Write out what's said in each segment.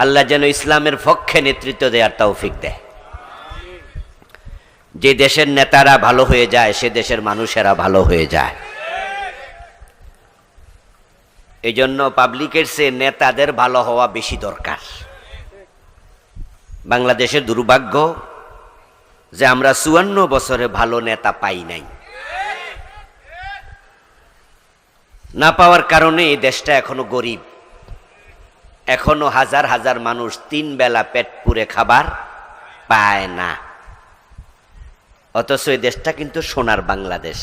আল্লাহ যেন ইসলামের পক্ষে নেতৃত্ব দেওয়ার তৌফিক দেয়। যে দেশের নেতারা ভালো হয়ে যায় সে দেশের মানুষেরা ভালো হয়ে যায়। এই জন্য পাবলিকের চেয়ে নেতাদের ভালো হওয়া বেশি দরকার। বাংলাদেশের দুর্ভাগ্য যে আমরা ৫৪ বছরে ভালো নেতা পাই নাই। না পাওয়ার কারণে এই দেশটা এখনো গরিব, এখনো হাজার হাজার মানুষ ৩ বেলা পেট পুরে খাবার পায় না। অথচ এই দেশটা কিন্তু সোনার বাংলাদেশ।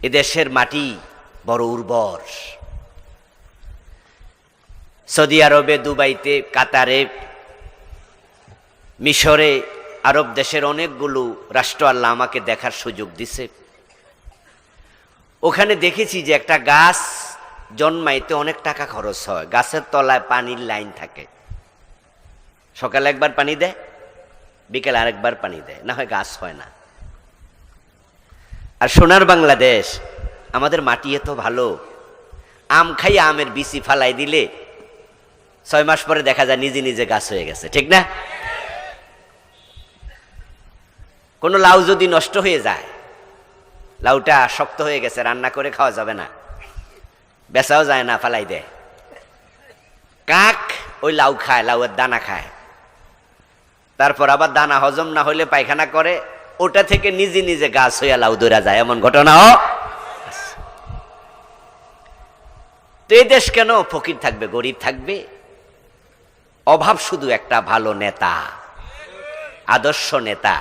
এ দেশের মাটি বড় উর্বর। সৌদি আরবে, দুবাইতে, কাতারে, মিশরে, আরব দেশের অনেকগুলো রাষ্ট্র আল্লাহ আমাকে দেখার সুযোগ দিছে। ওখানে দেখেছি যে একটা গাছ জন্মাইতে অনেক টাকা খরচ হয়। গাছের তলায় পানির লাইন থাকে। সকালে একবার পানি দেয়, বিকেলে আরেকবার পানি দেয়, না হয় গাছ হয় না। আর সোনার বাংলাদেশ, আমাদের মাটি এত ভালো, আম খাই আমের বিচি ফালাই দিলে ৬ মাস পরে দেখা যায় নিজে নিজে গাছ হয়ে গেছে, ঠিক না? কোনো লাউ যদি নষ্ট হয়ে যায়, লাউটা শক্ত হয়ে গেছে, রান্না করে খাওয়া যাবে না, বেচাও যায় না, ফালাই দেয়। কাক ওই লাউ খায়, লাউয়ের দানা খায়, তারপর আবার দানা হজম না হইলে পায়খানা করে, ওটা থেকে নিজে নিজে গাছ হইয়া লাউ ধরা যায়, এমন ঘটনাও। তো এই দেশ কেন ফকির থাকবে, গরিব থাকবে? অভাব শুধু একটা ভালো নেতা, আদর্শ নেতা।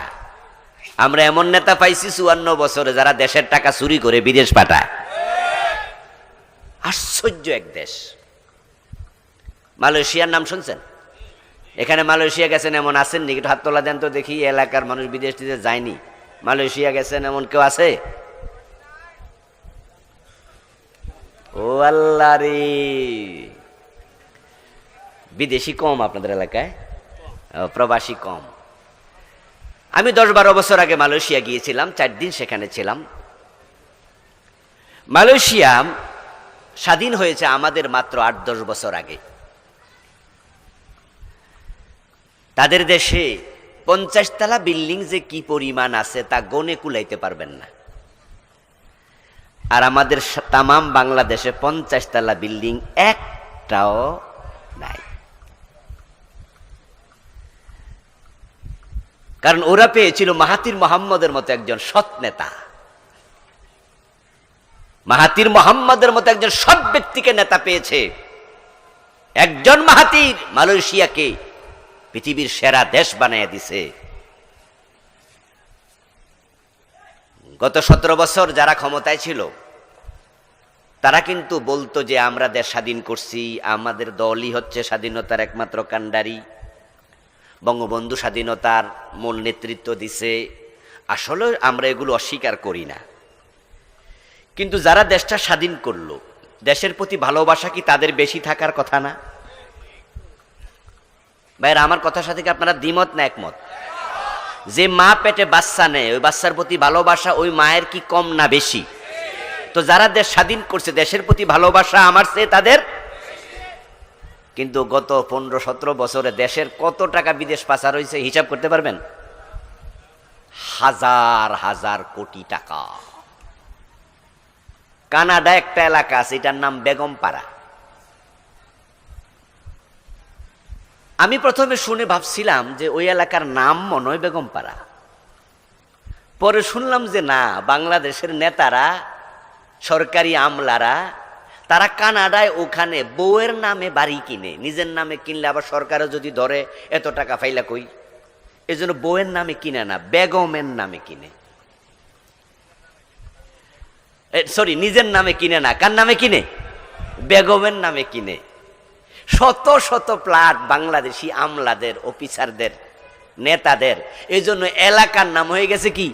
আমরা এমন নেতা পাইছি ৫৪ বছরে যারা দেশের টাকা চুরি করে বিদেশ পাঠায়। আশ্চর্য এক দেশ। মালয়েশিয়ার নাম শুনছেন? এখানে মালয়েশিয়া গেছেন এমন আছেন নি? একটু হাত তোলা দেন তো দেখি। এলাকার মানুষ বিদেশ টিদেশ যায়নি, মালয়েশিয়া গেছেন এমন কেউ আছে? ও আল্লাহ রে, বিদেশি কম আপনাদের এলাকায়, প্রবাসী কম। আমি ১০-১২ বছর আগে মালয়েশিয়া গিয়েছিলাম, ৪ দিন সেখানে ছিলাম। মালয়েশিয়া স্বাধীন হয়েছে আমাদের মাত্র ৮-১০ বছর আগে। তাদের দেশে ৫০ তলা বিল্ডিং যে কি পরিমাণ আছে তা গনে কুলাইতে পারবেন না। আর আমাদের তামাম বাংলাদেশে ৫০ তলা বিল্ডিং একটাও নাই। কারণ ওরা পেয়েছিল মাহাতির মোহাম্মদের মতো একজন সৎ নেতা। মাহাতির মোহাম্মদের মতো একজন সৎ ব্যক্তিকে নেতা পেয়েছে। একজন মাহাতির মালয়েশিয়াকে পৃথিবীর সেরা দেশ বানিয়ে দিছে। গত ১৭ বছর যারা ক্ষমতায় ছিল তারা কিন্তু বলতো যে আমরা দেশ স্বাধীন করছি, আমাদের দলই হচ্ছে স্বাধীনতার একমাত্র কাণ্ডারি, বঙ্গবন্ধু স্বাধীনতার মূল নেতৃত্ব দিছে। আসলে আমরা এগুলো অস্বীকার করি না, কিন্তু যারা দেশটা স্বাধীন করলো, দেশের প্রতি ভালোবাসা কি তাদের বেশি থাকার কথা না? ভাইরা, আমার কথার সাথে কি আপনারা দ্বিমত না একমত? যে মা পেটে বাচ্চা নেয়, ওই বাচ্চার প্রতি ভালোবাসা ওই মায়ের কি কম না বেশি? তো যারা দেশ স্বাধীন করছে, দেশের প্রতি ভালোবাসা আমার চেয়ে তাদের। কিন্তু গত ১৫-১৭ বছরে দেশের কত টাকা বিদেশ পাচার হয়েছে হিসাব করতে পারবেন? হাজার হাজার কোটি টাকা। কানাডা একটা এলাকা আছে, এটার নাম বেগমপাড়া। আমি প্রথমে শুনে ভাবছিলাম যে ওই এলাকার নাম মনে হয় বেগমপাড়া। পরে শুনলাম যে না, বাংলাদেশের নেতারা, সরকারি আমলারা, তারা কানাডায় ওখানে বউয়ের নামে বাড়ি কিনে, নিজের নামে কিনলে আবার সরকারও যদি ধরে এত টাকা ফাইলা কই, এই জন্য বউয়ের নামে কিনে না, বেগমের নামে কিনে। সরি, নিজের নামে কিনে না, কার নামে কিনে? বেগমের নামে কিনে। শত শত প্লাট বাংলাদেশি আমলাদের, অফিসারদের, নেতাদের। এই জন্য এলাকার নাম হয়ে গেছে কি?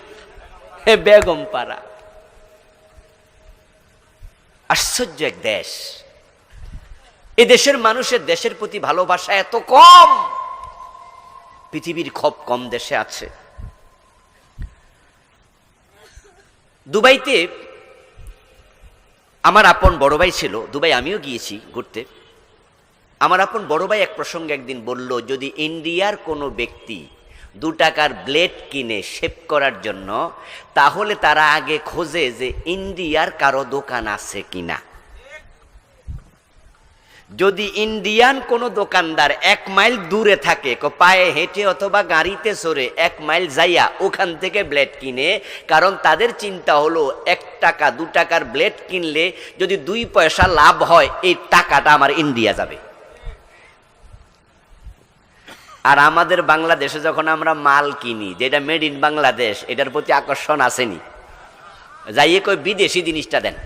বেগমপাড়া। আশ্চর্য এক দেশ। এই দেশের মানুষের দেশের প্রতি ভালোবাসা এত কম, পৃথিবীর খুব কম দেশে আছে। দুবাইতে আমার আপন বড় ভাই ছিল, দুবাই আমিও গিয়েছি ঘুরতে। আমার আপন বড় ভাই এক প্রসঙ্গে একদিন বলল, যদি ইন্ডিয়ার কোনো ব্যক্তি 2 টাকার ব্লেড কিনে শেভ করার জন্য, তাহলে তারা আগে খোঁজে যে ইন্ডিয়ার কারো দোকান আছে কিনা। যদি ইন্ডিয়ান কোনো দোকানদার 1 মাইল দূরে থাকে, পায়ে হেঁটে অথবা গাড়িতে চড়ে 1 মাইল যাইয়া ওখান থেকে ব্লেড কিনে, কারণ তাদের চিন্তা হলো 1 টাকা 2 টাকার ব্লেড কিনলে যদি 2 পয়সা লাভ হয়, এই টাকাটা আমার ইন্ডিয়া যাবে। আর আমাদের বাংলাদেশে যখন আমরা মাল কিনি যেটা মেড ইন বাংলাদেশ, এটার প্রতি আকর্ষণ আসেনি, যাইয়ে কই বিদেশি জিনিসটা দেন।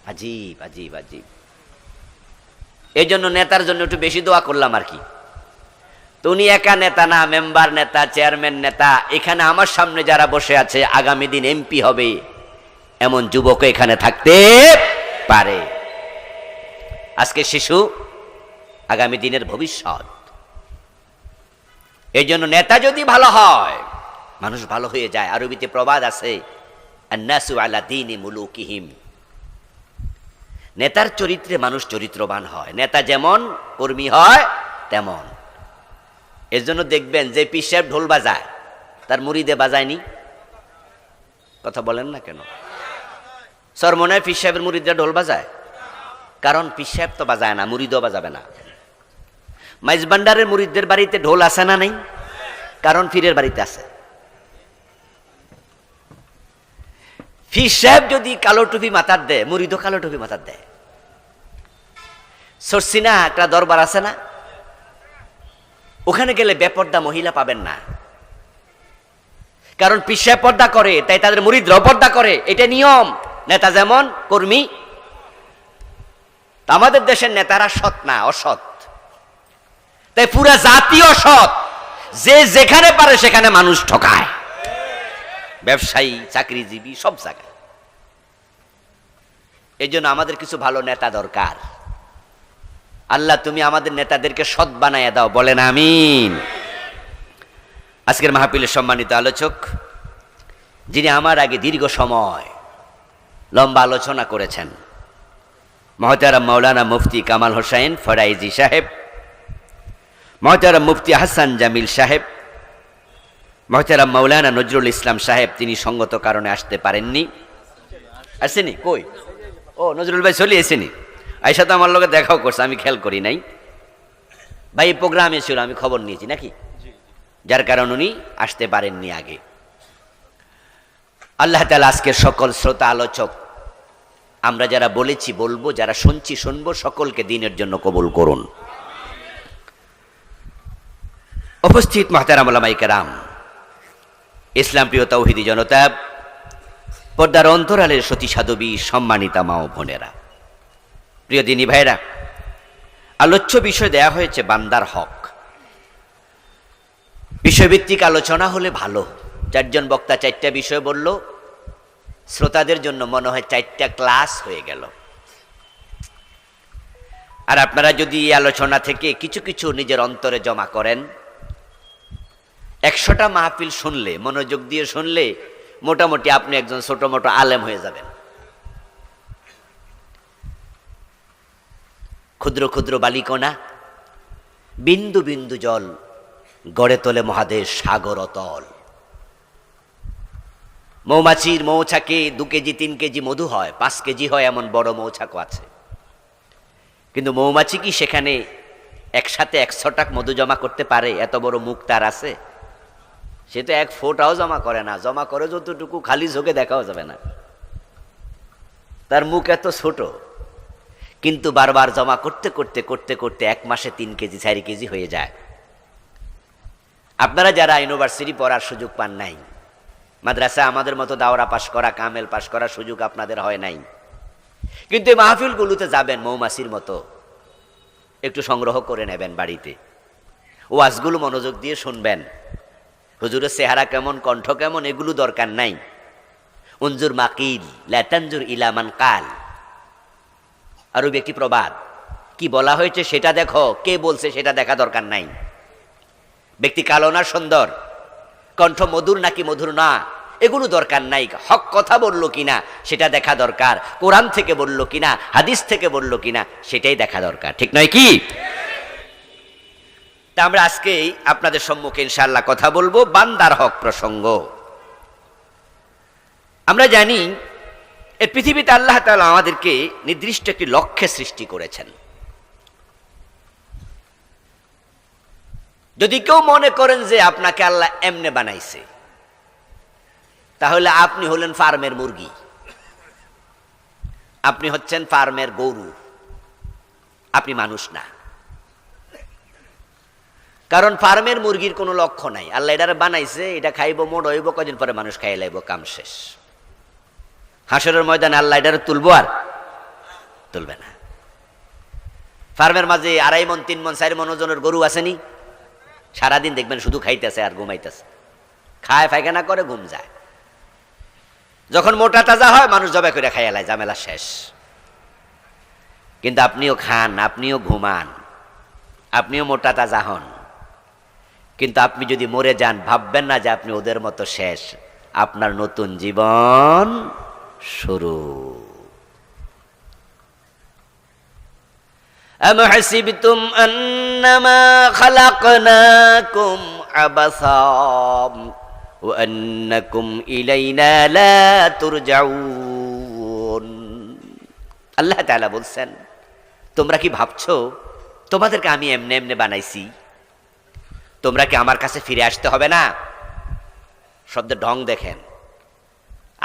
আজীব আজীব আজীব। এই জন্য নেতার জন্য একটু বেশি দোয়া করলাম আর কি। তো উনি একা নেতা না, মেম্বার নেতা, চেয়ারম্যান নেতা। এখানে আমার সামনে যারা বসে আছে আগামী দিন এমপি হবে এমন যুবক এখানে থাকতে পারে। আজকে শিশু, আগামী দিনের ভবিষ্যৎ। এই জন্য নেতা যদি ভালো হয়, মানুষ ভালো হয়ে যায়। আরবিতে প্রবাদ আছে, আন্নাসু আলা দীনি মুলুকিহিম। নেতার চরিত্রে মানুষ চরিত্রবান হয়। নেতা যেমন, কর্মী হয় তেমন। এর জন্য দেখবেন যে পীর সাহেব ঢোল বাজায়, তার মুরিদে বাজায়নি। কথা বলেন না কেন? সরমনায় পীর সাহেবের মুরিদরা ঢোল বাজায়, কারণ পীর সাহেব তো বাজায় না, মুরিদও বাজাবে না। মাইজবান্ডারের মুরিদদের বাড়িতে ঢোল আছে না নেই? কারণ পীরের বাড়িতে আছে। পীর সাহেব যদি কালো টুপি মাথার দেয়, মুরিদও কালো টুপি মাথার দেয়। সরসিনা একটা দরবার আছে না, ওখানে গেলে বেপর্দা মহিলা পাবেন না, কারণ পীর সাহেব পর্দা করে, তাই তাদের মুরিদরাও পর্দা করে। এটা নিয়ম। নেতা যেমন, কর্মী। আমাদের দেশের নেতারা সৎ না, অসৎ। তাই পুরা জাতি অসৎ। যে যেখানে পারে সেখানে মানুষ ঠকায়, ব্যবসায়ী, চাকরিজীবী, সব জায়গায়। এই জন্য আমাদের কিছু ভালো নেতা দরকার। আল্লাহ তুমি আমাদের নেতাদেরকে সৎ বানাইয়া দাও, বলেন আমিন। আজকের মাহফিলের সম্মানিত আলোচক, যিনি আমার আগে দীর্ঘ সময় লম্বা আলোচনা করেছেন, মহতারাম মাওলানা মুফতি কামাল হোসেন ফরাইজি সাহেব, মহতারাম মুফতি হাসান জামিল সাহেব, মহতারাম মাওলানা নজরুল ইসলাম সাহেব, তিনি সঙ্গত কারণে আসতে পারেননি। আসেনি? কই? ও, নজরুল ভাই চলে এসেনি। আইসা তো আমার লোকে দেখাও করছে, আমি খেয়াল করি নাই। ভাই প্রোগ্রামে ছিল, আমি খবর নিয়েছি নাকি, যার কারণ উনি আসতে পারেননি আগে। আল্লাহ তাআলা আজকের সকল শ্রোতা আলোচক, আমরা যারা বলেছি বলবো, যারা শুনছি শুনবো, সকলকে দিনের জন্য কবুল করুন। উপস্থিত মুহতারাম উলামায়ে কেরাম, ইসলাম প্রিয় তাওহীদি জনতা, পর্দার অন্তরালের সতী সাধবী, সম্মানিতা মা ও বোনেরা, প্রিয় দিনী ভাইরা, আলোচ্য বিষয় দেয়া হয়েছে বান্দার হক। বিষয়ভিত্তিক আলোচনা হলে ভালো। 4 জন বক্তা 4টা বিষয় বলল, শ্রোতাদের জন্য মনে হয় 4টা ক্লাস হয়ে গেল। আর আপনারা যদি এই আলোচনা থেকে কিছু কিছু নিজের অন্তরে জমা করেন, 100টা মাহফিল শুনলে, মনোযোগ দিয়ে শুনলে, মোটামুটি আপনি একজন ছোট মোটো আলেম হয়ে যাবেন। ক্ষুদ্র ক্ষুদ্র বালিকণা, বিন্দু বিন্দু জল গড়ে তোলে মহাদেশ সাগর অতল। মৌমাছির মৌচাকে 2 কেজি 3 কেজি মধু হয়, 5 কেজি হয়, এমন বড় মৌচাকও আছে। কিন্তু মৌমাছি কি সেখানে একসাথে 100 টাক মধু জমা করতে পারে? এত বড় মুখ তার আছে? সে তো 1 ফোঁটাও জমা করে না। জমা করে যতটুকু, খালি চোখে দেখাও যাবে না। তার মুখ এত ছোট, কিন্তু বারবার জমা করতে করতে করতে করতে 1 মাসে 3 কেজি 4 কেজি হয়ে যায়। আপনারা যারা ইউনিভার্সিটি পড়ার সুযোগ পান নাই, মাদ্রাসা আমাদের মতো দাওরা পাশ করা, কামেল পাশ করার সুযোগ আপনাদের হয় নাই, কিন্তু এই মাহফিলগুলোতে যাবেন, মৌমাছির মতো একটু সংগ্রহ করে নেবেন বাড়িতে। ওয়াজগুলো মনোযোগ দিয়ে শুনবেন। হুজুরের চেহারা কেমন, কণ্ঠ কেমন, এগুলো দরকার নাই। উনজুর মাকিল লা তানজুর ইলা মান কাল, আরবি একটি প্রবাদ। কি বলা হয়েছে সেটা দেখো, কে বলছে সেটা দেখা দরকার নাই। ব্যক্তি কালো না সুন্দর, কণ্ঠ মধুর নাকি মধুর না, এগুলো দরকার নাই। হক কথা বললো কিনা সেটা দেখা দরকার, কোরআন থেকে বললো কিনা, হাদিস থেকে বললো কিনা সেটাই দেখা দরকার, ঠিক নয় কি? তা আমরা আজকেই আপনাদের সম্মুখে ইনশাআল্লাহ কথা বলবো বান্দার হক প্রসঙ্গ। আমরা জানি এই পৃথিবীতে আল্লাহ তাআলা আমাদেরকে নির্দিষ্ট একটি লক্ষ্যে সৃষ্টি করেছেন। যদি কেউ মনে করেন যে আপনাকে আল্লাহ এমনে বানাইছে, তাহলে আপনি হলেন ফার্মের মুরগি, আপনি হচ্ছেন ফার্মের গরু, আপনি মানুষ না। কারণ ফার্মের মুরগির কোনো লক্ষ্য নাই, আল্লাহ এটারে বানাইছে, এটা খাইব, মোড় হইব, কদিন পরে মানুষ খাইয়ে লাইব, কাম শেষ। হাসরের ময়দানে আল্লাহ এটারে তুলবো আর তুলবে না। ফার্মের মাঝে 2.5 মণ 3 মণ 4 মণ ওজনের গরু আসেনি, সারাদিন দেখবেন শুধু খাইতেছে আর ঘুমাইতেছে, খায় পায়খানা করে ঘুম যায়। যখন মোটা তাজা হয় মানুষ জবাই করে খাইয়া লাই, ঝামেলা শেষ। কিন্তু আপনিও খান, আপনিও ঘুমান, আপনিও মোটা তাজা হন, কিন্তু আপনি যদি মরে যান ভাববেন না যে আপনি ওদের মতো শেষ, আপনার নতুন জীবন শুরু। আম হাসিবতুম আন্নামা খালাকনাকুম আবাসাম ওয়া আন্নাকুম ইলাইনা লা তুরজাউন। আল্লাহ তাআলা বলছেন, তোমরা কি ভাবছো তোমাদেরকে আমি এমনে এমনে বানাইছি? তোমরা কি আমার কাছে ফিরে আসতে হবে না? শব্দের ঢং দেখেন।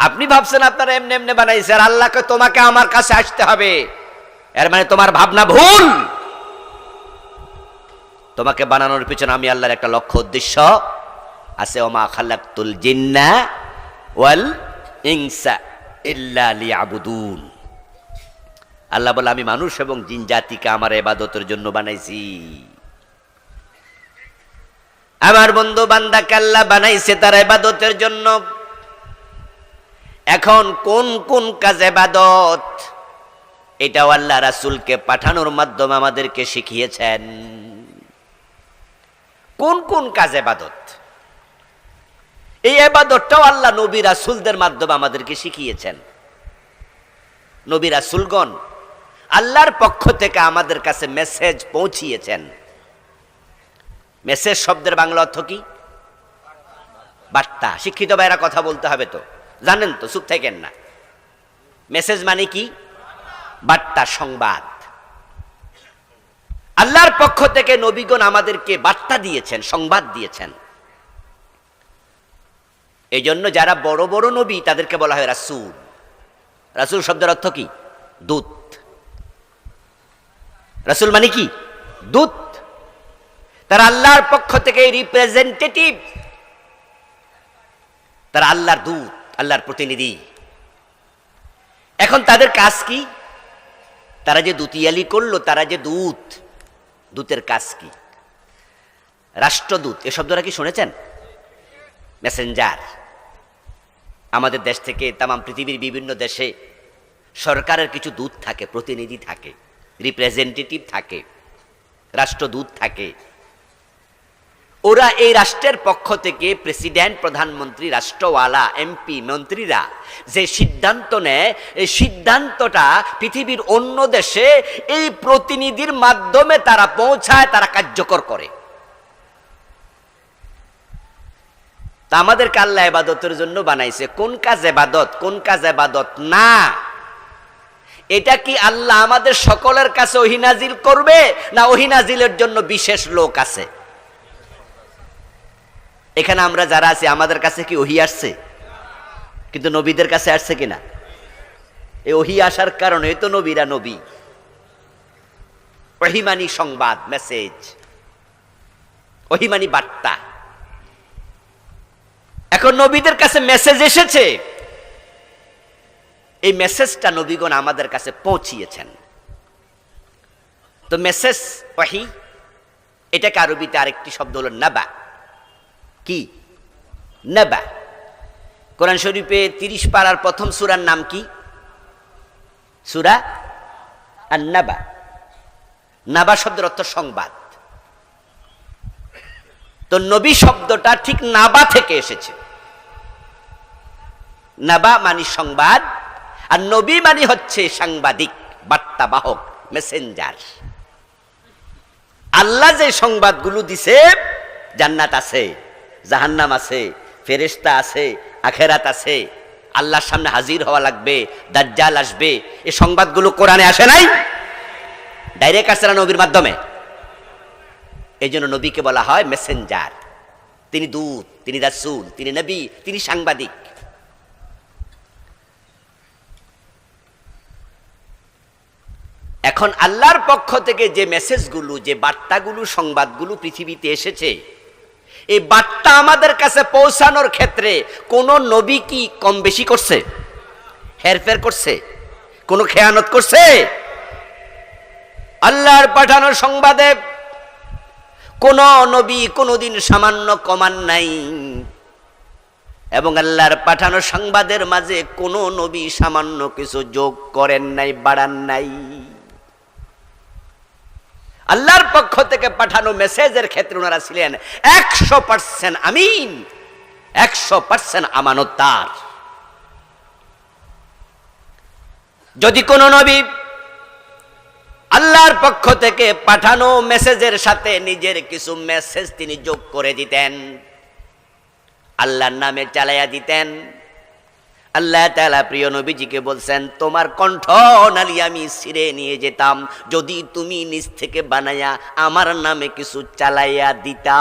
আপনি ভাবছেন আপনারা এমনে এমনে বানাইছে, আর আল্লাহকে তোমাকে আমার কাছে আসতে হবে, এর মানে তোমার ভাবনা ভুল। তোমাকে বানানোর পিছনে আমি আল্লাহর একটা লক্ষ্য উদ্দেশ্য আছে। ওমা খালাকতুল জিন্না ওয়াল ইনসা ইল্লা লিয়াবুদুন। আল্লাহ বলে আমি মানুষ এবং জিন জাতিকে আমার ইবাদতের জন্য বানাইছি। আমার বন্ধু বান্দাকে আল্লাহ বানাইছে তার ইবাদতের জন্য। এখন কোন কোন কাজ ইবাদত, এটাও আল্লাহ রাসূলকে পাঠানোর মাধ্যমে আমাদেরকে শিখিয়েছেন। কোন কোন কাজ ইবাদত, এই ইবাদতটাও আল্লাহ নবী রাসূলদের মাধ্যমে আমাদেরকে শিখিয়েছেন। নবী রাসূলগণ আল্লাহর পক্ষ থেকে আমাদের কাছে মেসেজ পৌঁছিয়েছেন। মেসেজ শব্দের বাংলা অর্থ কি? বার্তা। শিক্ষিত ভাইরা কথা বলতে হবে তো, জানেন তো, চুপ থাকেন না। মেসেজ মানে কি? বার্তা, সংবাদ। আল্লাহর পক্ষ থেকে নবীগণ আমাদেরকে বার্তা দিয়েছেন, সংবাদ দিয়েছেন। এই জন্য যারা বড় বড় নবী তাদেরকে বলা হয় রাসূল। রাসূল শব্দের অর্থ কি? দূত। রাসূল মানে কি? দূত। তারা আল্লাহর পক্ষ থেকে রিপ্রেজেন্টেটিভ, তারা আল্লাহর দূত, আল্লাহর প্রতিনিধি। এখন তাদের কাজ কি? তারা যে দুতিয়ালি করলো, তারা যে দূত, দূতের কাজ কি? রাষ্ট্রদূত, এ শব্দটা কি শুনেছেন? মেসেঞ্জার। আমাদের দেশ থেকে তামাম পৃথিবীর বিভিন্ন দেশে সরকারের কিছু দূত থাকে, প্রতিনিধি থাকে, রিপ্রেজেন্টেটিভ থাকে, রাষ্ট্রদূত থাকে। ওরা এই রাষ্ট্রের পক্ষ থেকে প্রেসিডেন্ট, প্রধানমন্ত্রী, রাষ্ট্রওয়ালা, এমপি, মন্ত্রীরা যে সিদ্ধান্ত নেয়, এই সিদ্ধান্তটা পৃথিবীর অন্য দেশে এই প্রতিনিধির মাধ্যমে তারা পৌঁছায়, তারা কার্যকর করে। তা আমাদেরকে আল্লাহ ইবাদতের জন্য বানাইছে। কোন কাজ ইবাদত, কোন কাজ ইবাদত না, এটা কি আল্লাহ আমাদের সকলের কাছে ওহী নাজিল করবে, না ওহী নাজিলের জন্য বিশেষ লোক আছে? এখানে আমরা যারা আছি আমাদের কাছে কি ওহী আসছে? কিন্তু নবীদের কাছে আসছে কিনা? এই ওহী আসার কারণে তো নবীরা নবী। ওহী মানে সংবাদ, মেসেজ, ওহী মানে বার্তা। এখন নবীদের কাছে মেসেজ এসেছে, এই মেসেজটা নবীগণ আমাদের কাছে পৌঁছিয়েছেন। তো মেসেজ ওহী, এটাকে আরবিতে আরেকটি শব্দ হলো নাবা। কি? নাবা। কোরআন শরীফে 30 পারার প্রথম সূরার নাম কি? সূরা আন-নাবা। নাবা শব্দের অর্থ সংবাদ। তো নবী শব্দটা ঠিক নাবা থেকে এসেছে। নাবা মানে সংবাদ, আর নবী মানে হচ্ছে সাংবাদিক, বার্তাবাহক, মেসেঞ্জার। আল্লাহ যে সংবাদগুলো দিছে, জান্নাত আছে, জাহান্নাম আছে, ফেরেশতা আছে, আখেরাত আছে, আল্লাহর সামনে হাজির হওয়া লাগবে, দাজ্জাল আসবে, এই সংবাদগুলো কোরআনে আসে নাই? ডাইরেক্ট আসে না নবীর মাধ্যমে? এই জন্য নবীকে বলা হয় মেসেঞ্জার। তিনি দূত, তিনি রাসূল, তিনি নবী, তিনি সাংবাদিক। এখন আল্লাহর পক্ষ থেকে যে মেসেজগুলো, যে বার্তাগুলো, সংবাদগুলো পৃথিবীতে এসেছে, এই বার্তা আমাদের কাছে পৌঁছানোর ক্ষেত্রে কোন নবী কি কম বেশি করছে, হেরফের করছে, কোন খেয়ানত করছে? আল্লাহর পাঠানো সংবাদে কোন নবী কোনদিন সামান্য কমান নাই, এবং আল্লাহর পাঠানো সংবাদের মাঝে কোন নবী সামান্য কিছু যোগ করেন নাই, বাড়ান নাই। আল্লাহর পক্ষ থেকে পাঠানো মেসেজের ক্ষেত্রে ওনারা ছিলেন 100% আমিন, 100% আমানতদার। যদি কোন নবী আল্লাহর পক্ষ থেকে পাঠানো মেসেজের সাথে নিজের কিছু মেসেজ তিনি যোগ করে দিতেন, আল্লাহর নামে চালাইয়া দিতেন, আল্লাহ তাআলা প্রিয় নবীজিকে বলছেন, তোমার কণ্ঠ নালি আমি ছিঁড়ে নিয়ে যেতাম যদি তুমি নিজ থেকে বানায়া আমার নামে কিছু চালাইয়া দিতা।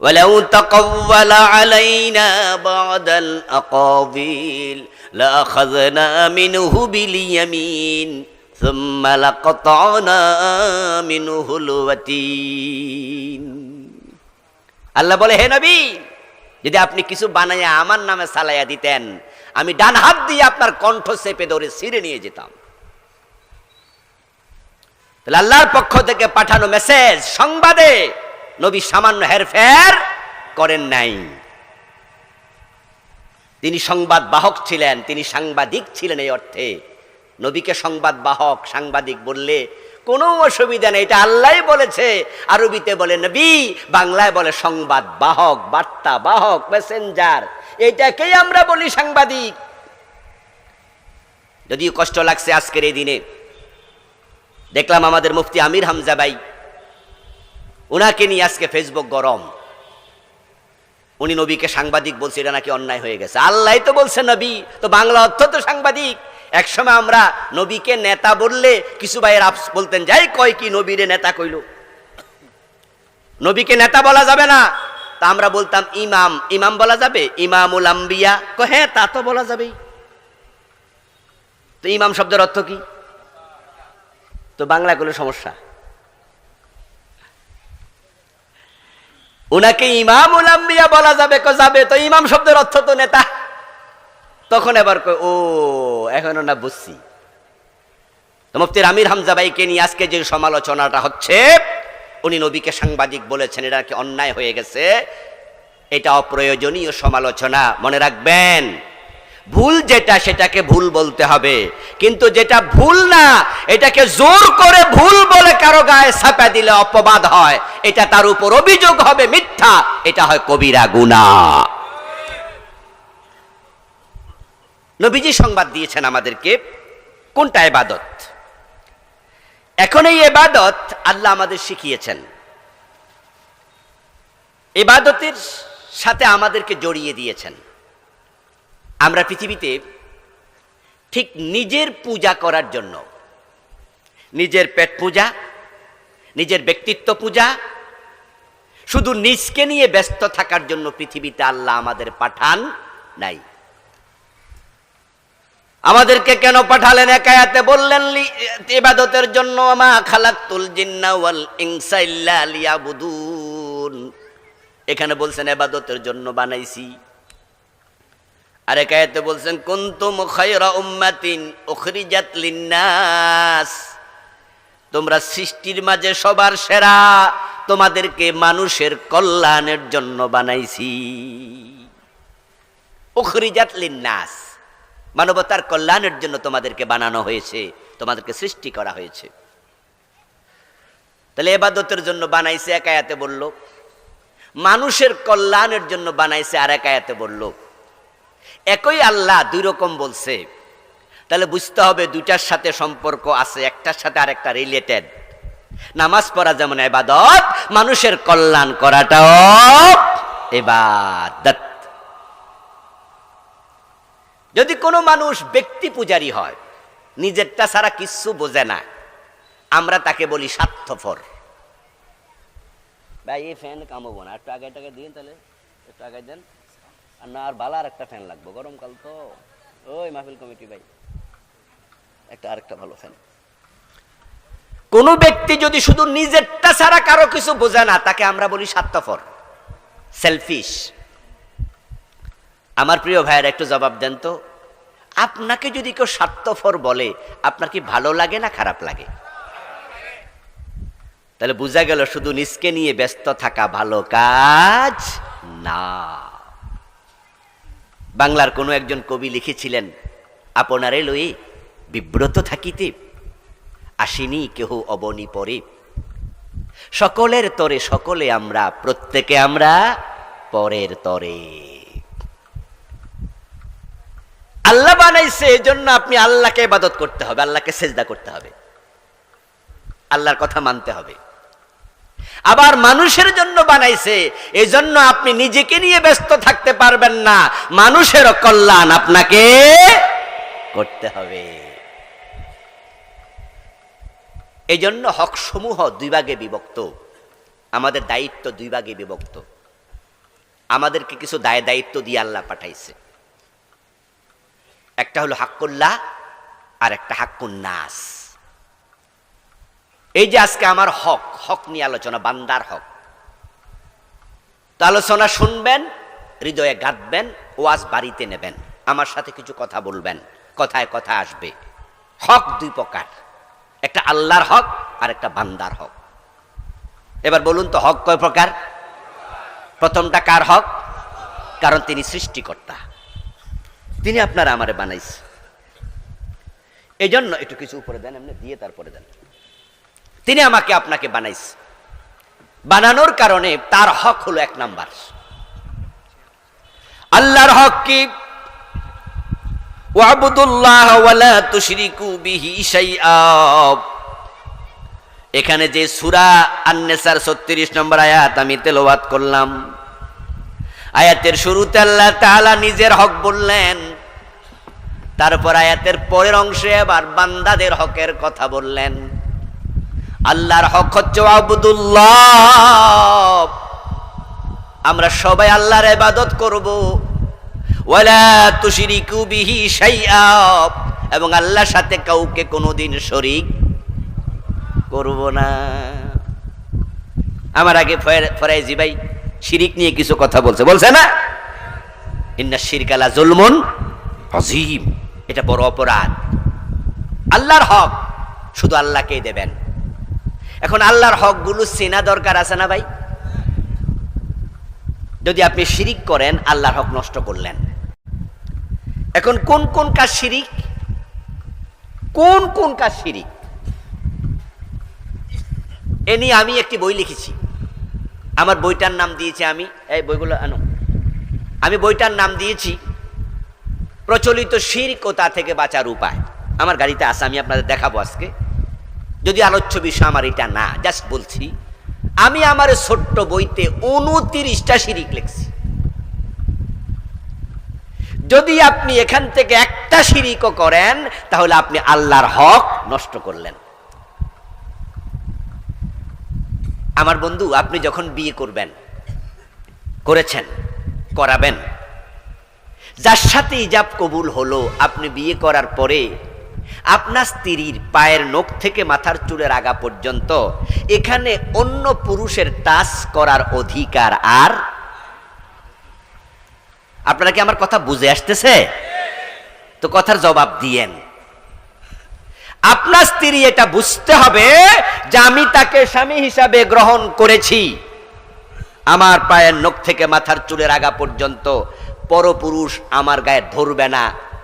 ওয়ালাউ তাকাওয়ালা আলাইনা বাদাল আকাবিল লাআখাযনা মিনহু বিল ইয়ামিন সুম্মা লাকাতানা মিনহুল ওয়াতিন। আল্লাহ বলে, হে নবী, যদি আপনি কিছু বানাইয়া আমার নামে চালাইয়া দিতেন, আমি ডান হাত দিয়ে আপনার কণ্ঠ চেপে ধরে ছিঁড়ে নিয়ে যেতাম। তাহলে আল্লাহর পক্ষ থেকে পাঠানো মেসেজ, সংবাদে নবী সামান্য হেরফের করেন নাই। তিনি সংবাদ বাহক ছিলেন, তিনি সাংবাদিক ছিলেন। এই অর্থে নবীকে সংবাদ বাহক, সাংবাদিক বললে কোনো অসুবিধা নেই, এটা আল্লাহই বলেছে। আরবিতে বলে নবী, বাংলায় বলে সংবাদ বাহক, বার্তা বাহক, মেসেঞ্জার। এইটাকেই আমরা বলি সাংবাদিক। যদিও কষ্ট লাগছে আজকের এই দিনে, দেখলাম আমাদের মুফতি আমির হামজা ভাই, উনাকে নিয়ে আজকে ফেসবুক গরম। উনি নবীকে সাংবাদিক বলছে, এটা নাকি অন্যায় হয়ে গেছে। আল্লাহ তো বলছে নবী, তো বাংলা অর্থ তো সাংবাদিক। একসময় আমরা নবীকে নেতা বললে কিছু ভাইয়ের আপস বলতেন, যাই কয় কি নবীরে নেতা কইল, নবীকে নেতা বলা যাবে না। তা আমরা বলতাম ইমাম, ইমাম বলা যাবে? ইমামুল আম্বিয়া, হ্যাঁ তা তো বলা যাবেই। তো ইমাম শব্দের অর্থ কি? তো বাংলা কোনো সমস্যা? উনাকে ইমামুল আম্বিয়া বলা যাবে? যাবে। তো ইমাম শব্দের অর্থ তো নেতা। তখন এবার ও এখনো না বুঝছি। তো মুফতি আমির হামজা ভাইকে নিয়ে আজকে যে সমালোচনাটা হচ্ছে, উনি নবীকে সাংবাদিক বলেছেন, এটা কি অন্যায় হয়ে গেছে, এটা অপ্রয়োজনীয় সমালোচনা। মনে রাখবেন, ভুল যেটা সেটাকে ভুল বলতে হবে, কিন্তু যেটা ভুল না এটাকে জোর করে ভুল বলে কারো গায়ে ছাপা দিলে অপবাদ হয়, এটা তার উপর অভিযোগ হবে মিথ্যা, এটা হয় কবিরা গুনাহ। নবীজি সংবাদ দিয়েছেন আমাদেরকে কোনটা ইবাদত। এখন এই ইবাদত আল্লাহ আমাদের শিখিয়েছেন, ইবাদতের সাথে আমাদেরকে জড়িয়ে দিয়েছেন। আমরা পৃথিবীতে ঠিক নিজের পূজা করার জন্য, নিজের পেট পূজা, নিজের ব্যক্তিত্ব পূজা, শুধু নিজকে নিয়ে ব্যস্ত থাকার জন্য পৃথিবীতে আল্লাহ আমাদের পাঠান নাই। আমাদেরকে কেন পাঠালেন? এক আয়াতে বললেন ইবাদতের জন্য, মা খালাকতুল জিন্না ওয়াল ইনসা ইল্লা লিয়াবুদুন। এখানে বলছেন ইবাদতের জন্য বানাইছি। আর এক আয়াতে বলছেন কুনতুম খায়রা উম্মাতিন উখরিজাত লিন্নাস, তোমরা সৃষ্টির মাঝে সবার সেরা, তোমাদেরকে মানুষের কল্যাণের জন্য বানাইছি। উখরিজাত লিন্নাস, মানবতার কল্যাণের জন্য তোমাদেরকে বানানো হয়েছে, তোমাদেরকে সৃষ্টি করা হয়েছে। তাহলে ইবাদতের জন্য বানাইছে এক আয়াতে বলল। মানুষের কল্যাণের জন্য বানাইছে। আর এক আয়াতে বলল একই আল্লাহ দুই রকম বলছে, তাহলে বুঝতে হবে দুইটার সাথে সম্পর্ক আছে, একটার সাথে আরেকটা রিলেটেড। নামাজ পড়া যেমন ইবাদত, মানুষের কল্যাণ করাটাও ইবাদত। যদি কোনো মানুষ ব্যক্তি পূজারী হয়, নিজেরটা ছাড়া কিচ্ছু বোঝে না, আমরা তাকে বলি স্বার্থপর। ভাই এই ফ্যান কামাবো না, একটু আগে টাকা দিন, তাহলে একটু আগে দেন। আর না আর ভালো আর একটা ফ্যান লাগবে, গরমকাল তো। ওই মাহফিল কমিটি ভাই একটা আরেকটা ভালো ফ্যান। কোন ব্যক্তি যদি শুধু নিজেরটা ছাড়া কারো কিছু বোঝে না, তাকে আমরা বলি স্বার্থপর, সেলফিশ। আমার প্রিয় ভাইয়ের একটু জবাব দেন তো, আপনাকে যদি কেউ স্বার্থপর বলে আপনার কি ভালো লাগে না খারাপ লাগে? তাহলে বোঝা গেল শুধু নিজকে নিয়ে ব্যস্ত থাকা ভালো কাজ না। বাংলার কোনো একজন কবি লিখেছিলেন, আপনারে লই বিব্রত থাকিতে আসিনি কেহ অবনি পরে, সকলের তরে সকলে আমরা, প্রত্যেকে আমরা পরের তরে। আল্লাহ বানাইছে, এই জন্য আপনি আল্লাহকে ইবাদত করতে হবে, আল্লাহকে সেজদা করতে হবে, আল্লাহর কথা মানতে হবে। আবার মানুষের জন্য বানাইছে, এই জন্য আপনি নিজেকে নিয়ে ব্যস্ত থাকতে পারবেন না, মানুষের কল্যাণ আপনাকে করতে হবে। এই জন্য হক সমূহ দুই ভাগে বিভক্ত, আমাদের দায়িত্ব দুই ভাগে বিভক্ত। আমাদেরকে কিছু দায়িত্ব দিয়ে আল্লাহ পাঠাইছে, একটা হলো হাক্কুল্লাহ আর একটা হাক্কুন নাস। এই যে আজকে আমার হক, হক নিয়ে আলোচনা, বান্দার হক, তো আলোচনা শুনবেন, হৃদয়ে গাঁথবেন, ওয়াজ বাড়িতে নেবেন, আমার সাথে কিছু কথা বলবেন, কথায় কথা আসবে। হক দুই প্রকার, একটা আল্লাহর হক আর একটা বান্দার হক। এবার বলুন তো হক কয় প্রকার? প্রথমটা কার হক? কারণ তিনি সৃষ্টিকর্তা, তিনি আপনারা আমারে বানাইছে। এই জন্য একটু কিছু উপরে দেন, এমনি দিয়ে তারপরে দেন। তিনি আমাকে আপনাকে বানাইছে, বানানোর কারণে তার হক হলো এক নাম্বার। আল্লাহর হক কি? ওয়াবুদুল্লাহ ওয়ালা তুশরিকু বিহি শাইআ। এখানে যে সূরা আন-নিসার 36 নম্বর আয়াত আমি তেলাওয়াত করলাম, আয়াতের শুরুতে আল্লাহ তাআলা নিজের হক বললেন, তারপর আয়াতের পরের অংশে আবার বান্দাদের হকের কথা বললেন। আল্লাহর হক হচ্ছে আবুদুল্লাহ, আমরা সবাই আল্লাহর ইবাদত করব, ওয়ালা তুশরিকু বিহি শাইআ, এবং আল্লাহর সাথে কাউকে কোনোদিন শরীক করব না। আমার আগে ফরাইজি ভাই শিরিক নিয়ে কিছু কথা বলছে না? ইন্না শিরকা লা যুলমুন আযীম, এটা বড় অপরাধ। আল্লাহর হক শুধু আল্লাহকেই দেবেন। এখন আল্লাহর হকগুলো চেনা দরকার আছে না ভাই? যদি আপনি শিরিক করেন, আল্লাহর হক নষ্ট করলেন। এখন কোন কোন কাজ শিরিক, কোন কোন কাজ শিরিক, এ নিয়ে আমি একটি বই লিখেছি। আমার বইটার নাম দিয়েছি আমি, এই বইগুলো আনো, আমি বইটার নাম দিয়েছি প্রচলিত শিরক ও তা থেকে বাঁচার উপায়। আমার গাড়িতে আছে, আমি আপনাদের দেখাবো আজকে। যদি আলোচ্য বিষয় আমার এটা না, জাস্ট বলছি, আমি আমার ছোট্ট বইতে 29টা শিরিক লিখছি। যদি আপনি এখান থেকে একটা শিরিকও করেন, তাহলে আপনি আল্লাহর হক নষ্ট করলেন। আমার বন্ধু, আপনি যখন বিয়ে করবেন, করেছেন, করাবেন, যার সাথে ইজাব কবুল হলো, আপনি বিয়ে করার পরে আপনার স্ত্রীর পায়ের নখ থেকে মাথার চুলের আগা পর্যন্ত এখানে অন্য পুরুষের টাচ করার অধিকার আর। আপনারা কি আমার কথা বুঝে আসতেছে? তো কথার জবাব দিয়েন। আপনার স্ত্রী এটা বুঝতে হবে যে আমি তাকে স্বামী হিসাবে গ্রহণ করেছি, আমার পায়ের নখ থেকে মাথার চুলের আগা পর্যন্ত পরপুরুষ আমার গায়ে ধরবে না,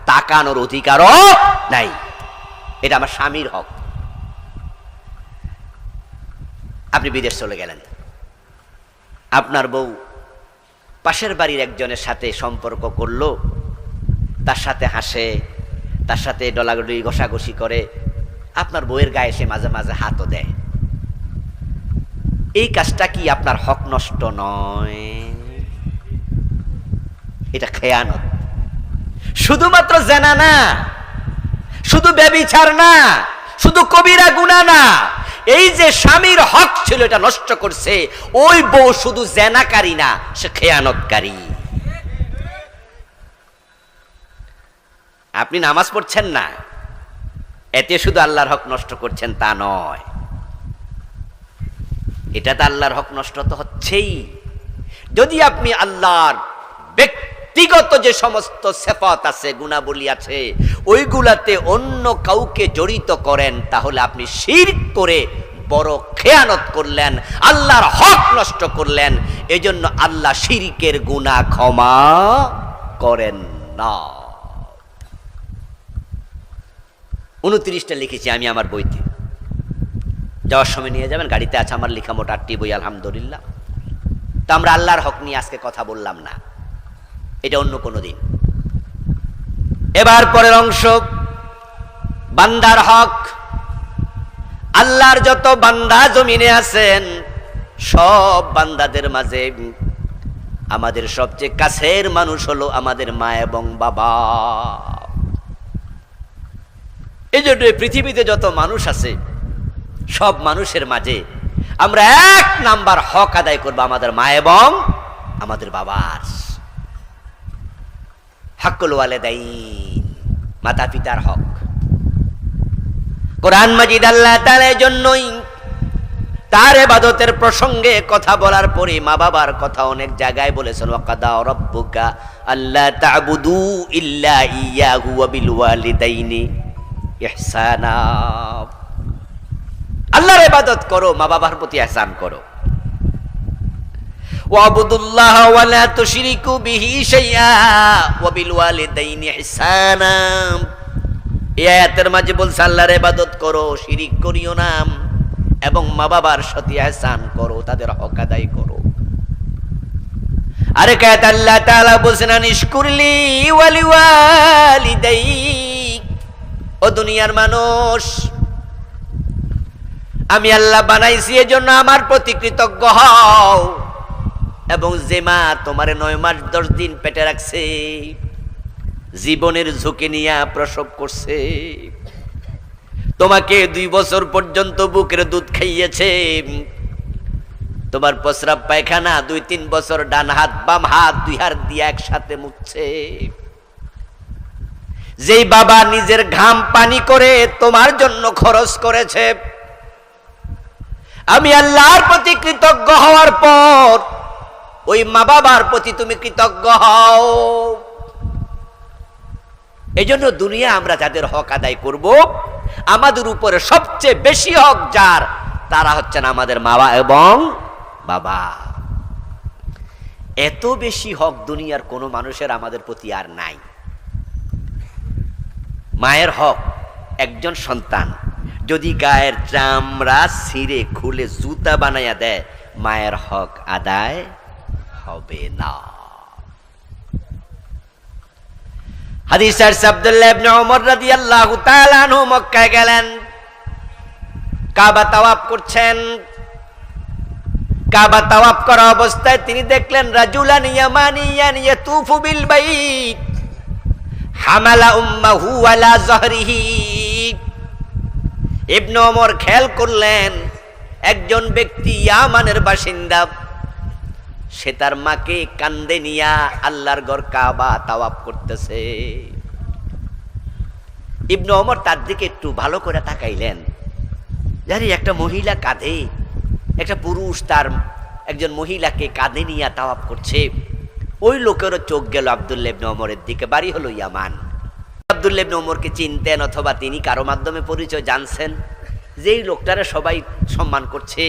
তাকানোর অধিকারও নাই। এটা আমার স্বামীর হক। আপনি বিদেশ চলে গেলেন, আপনার বউ পাশের বাড়ির একজনের সাথে সম্পর্ক করলো, তার সাথে হাসে, তার সাথে ডলাগডি ঘষাঘষি করে, আপনার বউয়ের গায়ে সে মাঝে মাঝে হাতও দেয়। এই কাজটা কি আপনার হক নষ্ট নয়? এটা খেয়ানত। শুধুমাত্র জেনা না, শুধু ব্যভিচার না, শুধু কবিরা গুনাহ না, এই যে স্বামীর হক ছিল এটা নষ্ট করছে, ওই বউ শুধু জেনাকারী না, সে খেয়ানতকারী। আপনি নামাজ পড়ছেন না, এতে শুধু আল্লাহর হক নষ্ট করছেন তা নয়, এটা তো আল্লাহর হক নষ্ট তো হচ্ছেই। যদি আপনি আল্লাহর ব্যক্তিগত যে সমস্ত সিফাত আছে, গুণাবলী আছে, ওইগুলাতে অন্য কাউকে জড়িত করেন, তাহলে আপনি শিরক করে বড় খেয়ানত করলেন, আল্লাহর হক নষ্ট করলেন। এজন্য আল্লাহ শিরকের গুনাহ ক্ষমা করেন না। 29টা লিখেছি আমি আমার বইতে, যাওয়ার সময় নিয়ে যাবেন, গাড়িতে আছে আমার লেখা মোটা 8টি বই, আলহামদুলিল্লাহ। তো আমরা আল্লাহর হক নিয়ে আজকে কথা বললাম না, এটা অন্য কোনো দিন। এবার পরের অংশ, বান্দার হক। আল্লাহর যত বান্দা জমিনে আছেন, সব বান্দাদের মাঝে আমাদের সবচেয়ে কাছের মানুষ হলো আমাদের মা এবং বাবা। এই জন্য পৃথিবীতে যত মানুষ আছে, সব মানুষের মাঝে আমরা 1 নাম্বার হক আদায় করবো আমাদের মা এবং আমাদের বাবার। হাক্কুল ওয়ালিদাইন, মাতা পিতার হক। কোরআন মাজিদ আল্লাহ তাআলা এর জন্যই তার ইবাদতের প্রসঙ্গে কথা বলার পরে মা বাবার কথা অনেক জায়গায় বলেছেন, ওয়াকাদা রাব্বুকা আল্লা তা'বুদু ইল্লা ইয়াহু ওয়া বিল ওয়ালিদাইনি ইহসানা। আল্লাহর ইবাদত করো, মা বাবার প্রতি ইহসান করো। ওয়াবুদুল্লাহ ওয়া লা তুশরিকু বিহি শাইআ ওয়া বিল ওয়ালিদাইনি ইহসানা। এই আয়াতের মাঝে বলছে আল্লাহর ইবাদত করো, শিরিক করিও না, এবং মা বাবার সাথে ইহসান করো, তাদের হক আদায় করো। আরেক আয়াত আল্লাহ তাআলা বলেছেন, আনিশকুরলি ওয়া লিওয়ালিদাইক। ও দুনিয়ার মানুষ, আমি আল্লাহ বানাইছি এজন্য আমার প্রতি কৃতজ্ঞ হও। এবং যে মা তোমারে 9 মাস 10 দিন পেটে রাখছে, জীবনের ঝুঁকি নিয়ে প্রসব করছে, তোমাকে 2 বছর পর্যন্ত বুকের দুধ খাইয়েছে, তোমার প্রস্রাব পায়খানা 2-3 বছর ডান হাত বাম হাত 2 হাত দিয়ে একসাথে মুছছে, যেই বাবা নিজের ঘাম পানি করে তোমার জন্য খরচ করেছে, আমি আল্লাহর প্রতি কৃতজ্ঞ হওয়ার পর ওই মা বাবার প্রতি তুমি কৃতজ্ঞ হও। এই জন্য দুনিয়া আমরা যাদের হক আদায় করব, আমাদের উপরে সবচেয়ে বেশি হক যার, তারা হচ্ছেন আমাদের মা এবং বাবা। এত বেশি হক দুনিয়ার কোনো মানুষের আমাদের প্রতি আর নাই। মায়ের হক, একজন সন্তান যদি গায়ের চামড়া ছিঁড়ে খুলে জুতা বানাইয়া দেয়, মায়ের হক আদায় হবে না। হাদিস আছে আব্দুল্লাহ ইবনে ওমর রাদিয়াল্লাহু তাআলা আনহু মক্কায় গেলেন, কাবা তাওয়াফ করছেন। কাবা তাওয়াফ করা অবস্থায় তিনি দেখলেন রাজুলান ইয়ামানিয়ান ইয়াতুফু বিল বাইত হামালা উম্মাহু আলা যহরিহি। ইবনে ওমর খেয়াল করলেন একজন ব্যক্তি ইয়ামানের বাসিন্দা, সে তার মাকে কান্দে নিয়া আল্লাহর ঘর কাবা তাওয়াফ করতেছে। ইবনে ওমর তার দিকে একটু ভালো করে তাকাইলেন, জানি একটা মহিলা কাঁধে, একটা পুরুষ তার একজন মহিলাকে কাঁধে নিয়ে তাওয়াফ করছে। ওই লোকেরও চোখ গেল আব্দুল্লাহ ইবনে ওমরের দিকে, বাড়ি হলো ইয়ামান। আব্দুল্লাহ ইবনে ওমরকে চিনতেন অথবা তিনি কারো মাধ্যমে পরিচয় জানছেন, যেই লোকটারে সবাই সম্মান করছে,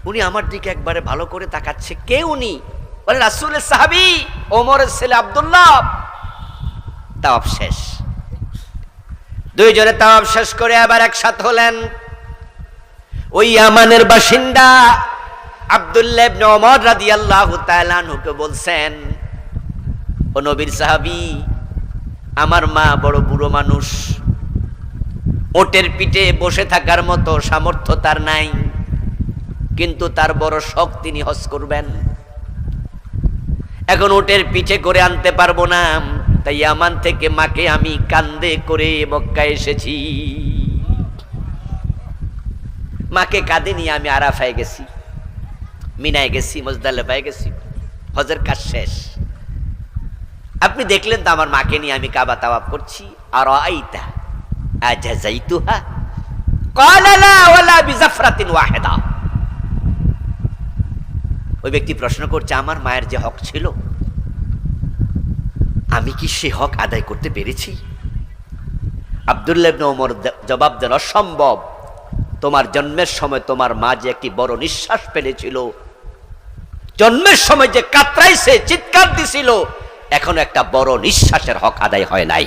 উনি আমার দিকে একবারে ভালো করে তাকাচ্ছে। কে উনি? বলে রাসূলের সাহাবী ওমরের ছেলে আব্দুল্লাহ। তাওয়াফ শেষ, দুইজনে তাওয়াফ শেষ করে আবার একসাথে হলেন। ওই ইয়ামানের বাসিন্দা আব্দুল্লাহ ইবনে ওমর রাদিয়াল্লাহু তাআলা আনহুকে বলছেন, ও নবীর সাহাবী, আমার মা বড় বুড়ো মানুষ, ওটের পিঠে বসে থাকার মতো সামর্থ্য তার নাই, কিন্তু তার বড় শখ, তিনি হজ করবেন। এখন ওটের পিঠে করে আনতে পারবো না, তাই ইয়ামান থেকে মাকে আমি কান্দে করে মক্কায় এসেছি। মাকে কাঁধে নিয়ে আমি আরাফায় গেছি, মিনায় গেছি, মুজদালিফায় গেছি, হজের কাজ শেষ। আপনি দেখলেন তো আমার মাকে নিয়ে আমি কাবা তাওয়াফ করছি। আর আইতা আজাযাইতুহা ক্বালা লা ওয়ালা বিজাফরাতিন ওয়াহিদা। ওই ব্যক্তি প্রশ্ন করছে, আমার মায়ের যে হক ছিল, আমি কি সে হক আদায় করতে পেরেছি? আব্দুল্লাহ ইবনে ওমর জবাব দেন, অসম্ভব। তোমার জন্মের সময় তোমার মা যে একটি বড় নিঃশ্বাস ফেলেছিল, জন্মের সময় যে কাতরাইছে, চিৎকার দিছিল, এখনো একটা বড় নিঃশ্বাসের হক আদায় হয় নাই।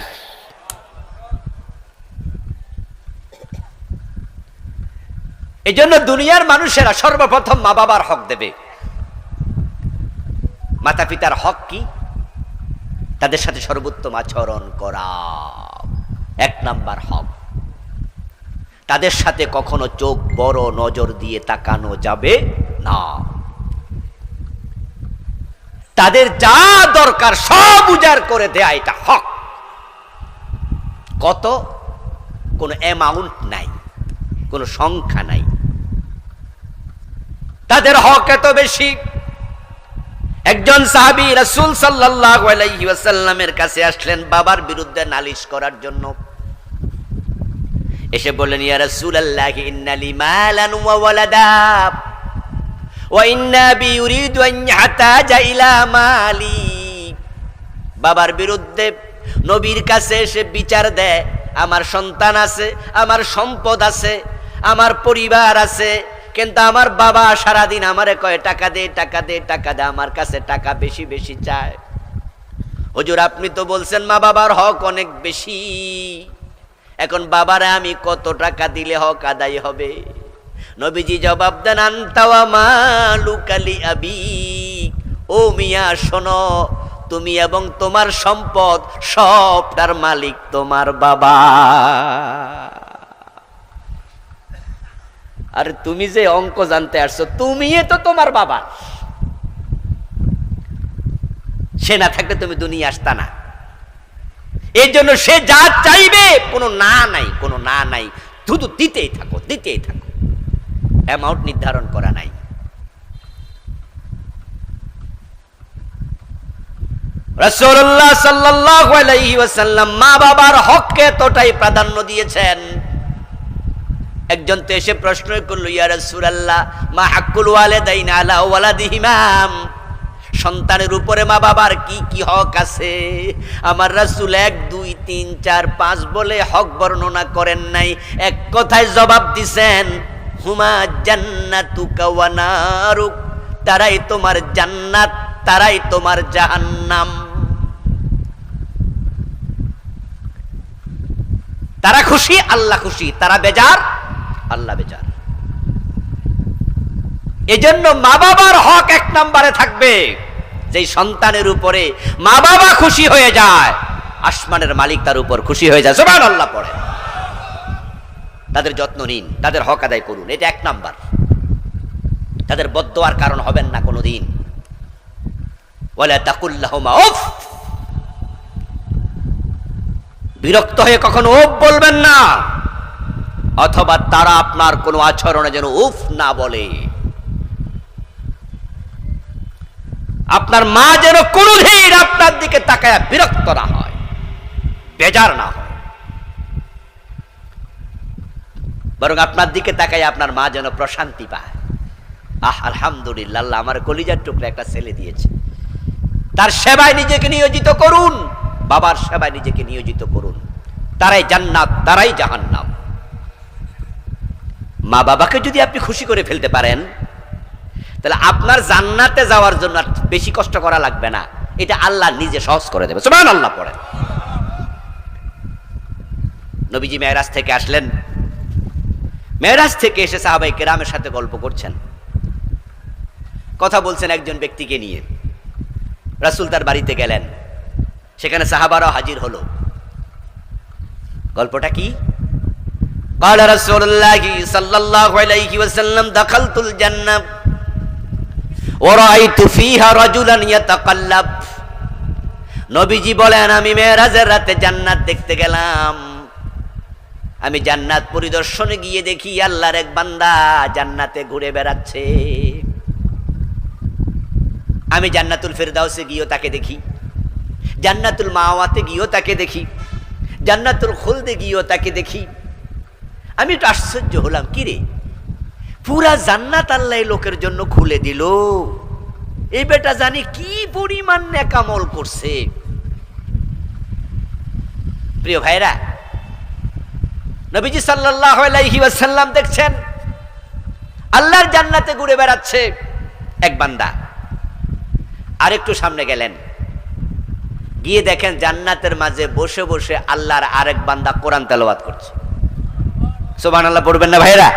এই জন্য দুনিয়ার মানুষেরা সর্বপ্রথম মা বাবার হক দেবে। মাতা পিতার হক কি? তাদের সাথে সর্বোত্তম আচরণ করা, এক নাম্বার হক। তাদের সাথে কখনো চোখ বড় নজর দিয়ে তাকানো যাবে না। তাদের যা দরকার সব উজাড় করে দেয়া, এটা হক। কত? কোনো অ্যামাউন্ট নাই, কোনো সংখ্যা নাই। তাদের হক এত বেশি। একজন সাহাবী রাসূল সাল্লাল্লাহু আলাইহি ওয়াসাল্লামের কাছে আসলেন বাবার বিরুদ্ধে নালিশ করার জন্য। এসে বললেন, ইয়া রাসূলুল্লাহ, ইন্না লি মালান ওয়া ওয়ালাদা ওয়া ইন্না বি ইউরিদু আন ইয়াহতাজা ইলা মালি। বাবার বিরুদ্ধে নবীর কাছে এসে বিচার দেয়, আমার সন্তান আছে, আমার সম্পদ আছে, আমার পরিবার আছে, কিন্তু আমার বাবা সারাদিন আমারে কয় টাকা দে, টাকা দে, টাকা দে, আমার কাছে টাকা বেশি বেশি চায়। হুজুর, আপনি তো বলছেন মা বাবার হক অনেক বেশি, এখন বাবারে আমি কত টাকা দিলে হক আদায় হবে? নবীজি জবাব দেন, আনতা ওয়া মালুকা লি আবিক। ও মিয়া শোনো, তুমি এবং তোমার সম্পদ সবটার মালিক তোমার বাবা। আর তুমি যে অঙ্ক জানতে আসছো, তুমি তো তোমার বাবা। সে না থাকলে তুমি দুনিয়া আসতা না। এই জন্য সে যা চাইবে, কোনো না নাই, কোনো না নাই, শুধু দিতেই থাকো, দিতেই থাকো, অ্যামাউন্ট নির্ধারণ করা নাই। রাসূলুল্লাহ সাল্লাল্লাহু আলাইহি ওয়াসাল্লাম মা বাবার হককে এতটাই প্রাধান্য দিয়েছেন। একজন তো এসে প্রশ্ন করল, ইয়া রাসূলুল্লাহ, মা হাক্কুল ওয়ালিদাইনি আলা ওয়ালাদিহিমা, সন্তানের উপরে মা বাবার কি কি হক আছে? আমার রাসূল 1 2 3 4 5 বলে হক বর্ণনা করেন নাই, এক কথায় জবাব দিছেন, হুমা জান্নাতুকা ওয়া নারুক, তারাই তোমার জান্নাত, তারাই তোমার জাহান্নাম। তারা খুশি, আল্লাহ খুশি, তারা বেজার, আল্লাহ বেজার। এজন্য মা বাবার হক 1 নম্বরে থাকবে। যেই সন্তানের উপরে মা বাবা খুশি হয়ে যায়, আসমানের মালিক তার উপর খুশি হয়ে যায়। সুবহানাল্লাহ পড়ে। তাদের যত্ন নিন, তাদের হক আদায় করুন, এটা 1 নাম্বার। তাদের বদদোয়ার কারণ হবেন না কোনোদিন। ওয়ালা তাকুল লাহুমা উফ, বিরক্ত হয়ে কখনো উফ বলবেন না, অথবা তারা আপনার কোনো আচরণে যেন উফ না বলে। আপনার মা যেন কোনোদিন আপনার দিকে তাকায়া বিরক্ত না হয়, বেজার না হয়, বরং আপনার দিকে তাকায় আপনার মা যেন প্রশান্তি পায়। আলহামদুলিল্লাহ, আল্লাহ আমার কলিজার টুকরা একটা ছেলে দিয়েছে। তার সেবায় নিজেকে নিয়োজিত করুন, বাবার সেবায় নিজেকে নিয়োজিত করুন, তারাই জান্নাত, তারাই জাহান্নাম। মা বাবাকে যদি আপনি খুশি করে ফেলতে পারেন, তাহলে আপনার জান্নাতে যাওয়ার জন্য আর বেশি কষ্ট করা লাগবে না, এটা আল্লাহ নিজে সহজ করে দেবে। সুবহানাল্লাহ পড়েন। নবীজি মেরাজ থেকে আসলেন, মেরাজ থেকে এসে সাহাবায়ে কেরামের সাথে গল্প করছেন। কথা বলছেন একজন ব্যক্তিকে নিয়ে। রাসূল তার বাড়িতে গেলেন, সেখানে সাহাবারাও হাজির হলো। গল্পটা কি? قال رسول الله صلى الله عليه وسلم دخلت الجنة ورأيت فيها رجلا يتقلب। নবীজি বলেন, আমি মেরাজের রাতে জান্নাত দেখতে গেলাম। আমি জান্নাত পরিদর্শনে গিয়ে দেখি আল্লাহর এক বান্দা জান্নাতে ঘুরে বেড়াচ্ছে। আমি জান্নাতুল ফেরদাউসে গিয়েও তাকে দেখি, জান্নাতুল মাওয়াতে গিয়েও তাকে দেখি, জান্নাতুল খুলদে গিয়েও তাকে দেখি। আমি একটু আশ্চর্য হলাম, কি রে, পুরা জান্নাত আল্লাহ লোকের জন্য খুলে দিল। এই বেটা জানি কি পরিমাণ নেক আমল করছে। প্রিয় ভাইরা, নবীজি সাল্লাল্লাহু আলাইহি ওয়াসাল্লাম দেখছেন আল্লাহর জান্নাতে ঘুরে বেড়াচ্ছে এক বান্দা। আর একটু সামনে গেলেন, গিয়ে দেখেন জান্নাতের মাঝে বসে বসে আল্লাহর আরেক বান্দা কোরআন তেলাওয়াত করছে। সুবহানাল্লাহ পড়বেন না ভাইরা?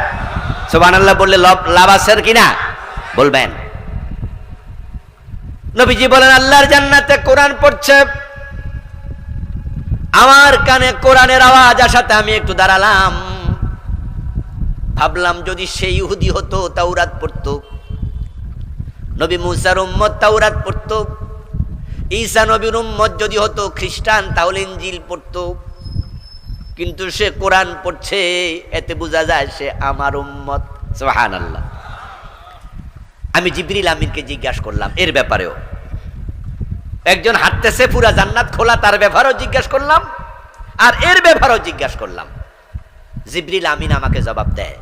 সুবহানাল্লাহ বললে লাভ আছে কিনা বলবেন। নবীজি বলেন, আল্লাহর জান্নাতে কোরআন পড়ছে। আমার কানে কোরআনের আওয়াজ আসাতে আমি একটু দাঁড়ালাম। ভাবলাম যদি সেই ইহুদি হতো তাওরাত পড়তো, নবী মুসার উম্মত তাওরাত পড়তো, ঈসা নবীর উম্মত যদি হতো খ্রিস্টান তাহলে ইনজিল পড়তো। কিন্তু সে কোরআন পড়ছে, এতে বোঝা যায় সে আমার উম্মত। সুবহানাল্লাহ। আমি জিবরিল আমিনকে জিজ্ঞাসা করলাম এর ব্যাপারেও। একজন হাঁটতেছে পুরা জান্নাত খোলা, তার ব্যাপারেও জিজ্ঞাসা করলাম, আর এর ব্যাপারেও জিজ্ঞাসা করলাম। জিবরিল আমিন আমাকে জবাব দেয়।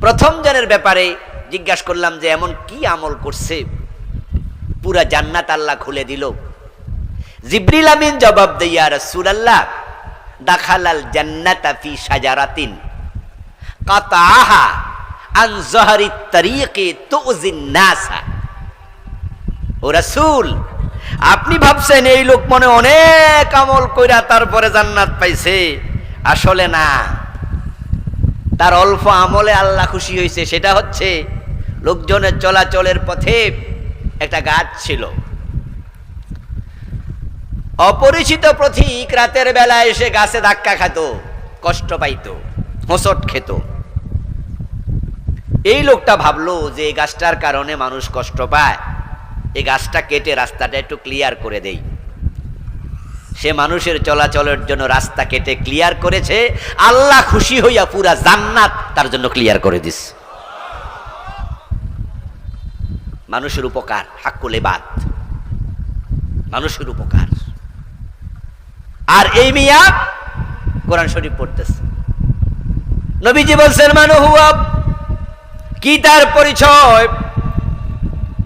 প্রথম জনের ব্যাপারে জিজ্ঞাসা করলাম যে এমন কি আমল করছে পুরা জান্নাত আল্লাহ খুলে দিল। জিবরিল আমিন জবাব দেয়, ইয়া রাসূলুল্লাহ, দাখালাল জান্নাতা ফি শাজারাতিন কাতাআহা আন যাহরিত তারিকি তুযিন নাসা। ও রাসূল, আপনি ভাবছেন এই লোক মনে অনেক আমল কইরা তারপরে জান্নাত পাইছে। আসলে না, তার অল্প আমলে আল্লাহ খুশি হয়েছে। সেটা হচ্ছে লোকজনের চলাচলের পথে একটা গাছ ছিল, অপরিচিত পথিক রাতের বেলায় এসে গাছে ধাক্কা খেত, কষ্ট পাইত, হোঁচট খেত। এই লোকটা ভাবলো যে এই গাছটার কারণে মানুষ কষ্ট পায়, এই গাছটা কেটে রাস্তাটা একটু ক্লিয়ার করে দেই। সে মানুষের চলাচলের জন্য রাস্তা কেটে ক্লিয়ার করেছে। আল্লাহ খুশি হইয়া পুরা জান্নাত তার জন্য ক্লিয়ার করে দিস। মানুষের উপকার, হাক্কুল ইবাদ, মানুষের উপকার। আর এই মিয়া কোরআন শরীফ পড়তেছে। নবীজি বলছেন, মান হুয়া, কি তার পরিচয়?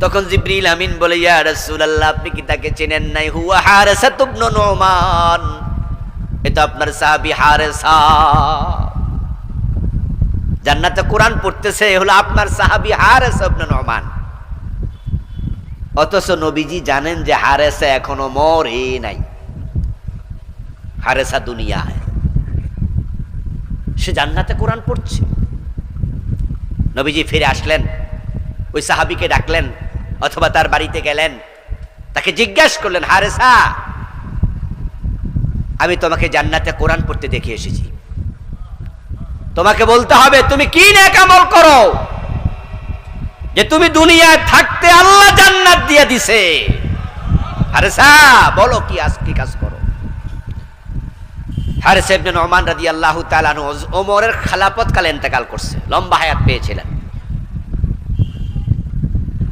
তখন জিবরিল আমিন বলে, ইয়া রাসূলুল্লাহ, আপনি কি তাকে চেনেন নাই? হুয়া হারেসা ইবনে নুমান, এটা আপনার সাহাবী হারেসা। জান্নাতে কোরআন পড়তেছে হলো আপনার সাহাবী হারেসা ইবনে নুমান। অথচ নবীজি জানেন যে হারেসা এখনো মরে নাই, হারেসা দুনিয়ায়, সে জান্নাতে কোরআন পড়ছে। নবীজি ফিরে আসলেন, ওই সাহাবীকে ডাকলেন অথবা তার বাড়িতে গেলেন, তাকে জিজ্ঞাসা করলেন, হারেসা, আমি তোমাকে জান্নাতে কোরআন পড়তে দেখে এসেছি, তোমাকে বলতে হবে তুমি কি নেক আমল করো যে তুমি দুনিয়ায় থাকতে আল্লাহ জান্নাত দিয়ে দিছে। হারেসা, বলো কি আজকে কাজ করো। হারেসা ইবনে নুমান রাদিয়াল্লাহু তাআলা আনহু ওমরের খেলাফত কালে ইন্তেকাল করছে, লম্বা হায়াত পেয়েছিলেন।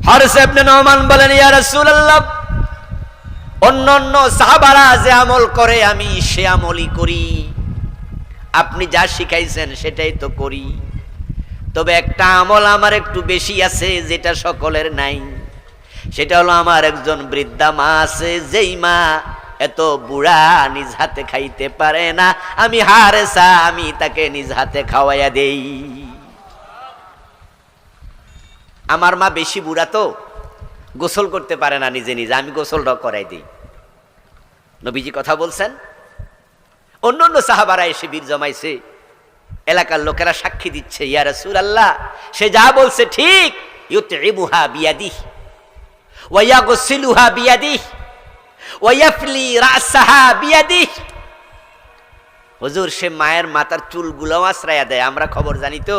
হারেসা ইবনে নুমান বলেন, ইয়া রাসূলুল্লাহ, অন্যান্য সাহাবারা যে আমল করে আমি সে আমলই করি, আপনি যা শিখাইছেন সেটাই তো করি। তবে একটা আমল আমার একটু বেশি আছে যেটা সকলের নাই। সেটা হলো আমার একজন বৃদ্ধা মা আছে, যেই মা এত বুড়া নিজ হাতে খাইতে পারে না। আমি হারেসা, আমি তাকে নিজ হাতে খাওয়াইয়া দেই। আমার মা বেশি বুড়া তো গোসল করতে পারে না নিজে নিজে, আমি গোসলটা করাই দিই। নবীজি কথা বলছেন। অন্য সাহাবারা এসে বীর জমাইছে, এলাকার লোকেরা সাক্ষী দিচ্ছে, ইয়া রাসূলুল্লাহ, সে যা বলছে ঠিক, ইউতইমুহা বিয়াদিহি ওয়া ইয়াগসিলুহা বিয়াদিহি ওয়া ইয়াফলি রাসাহা বিয়াদিহি। হুজুর, সে মায়ের মাথার চুলগুলোও আশ্রয়া দেয়, আমরা খবর জানি তো।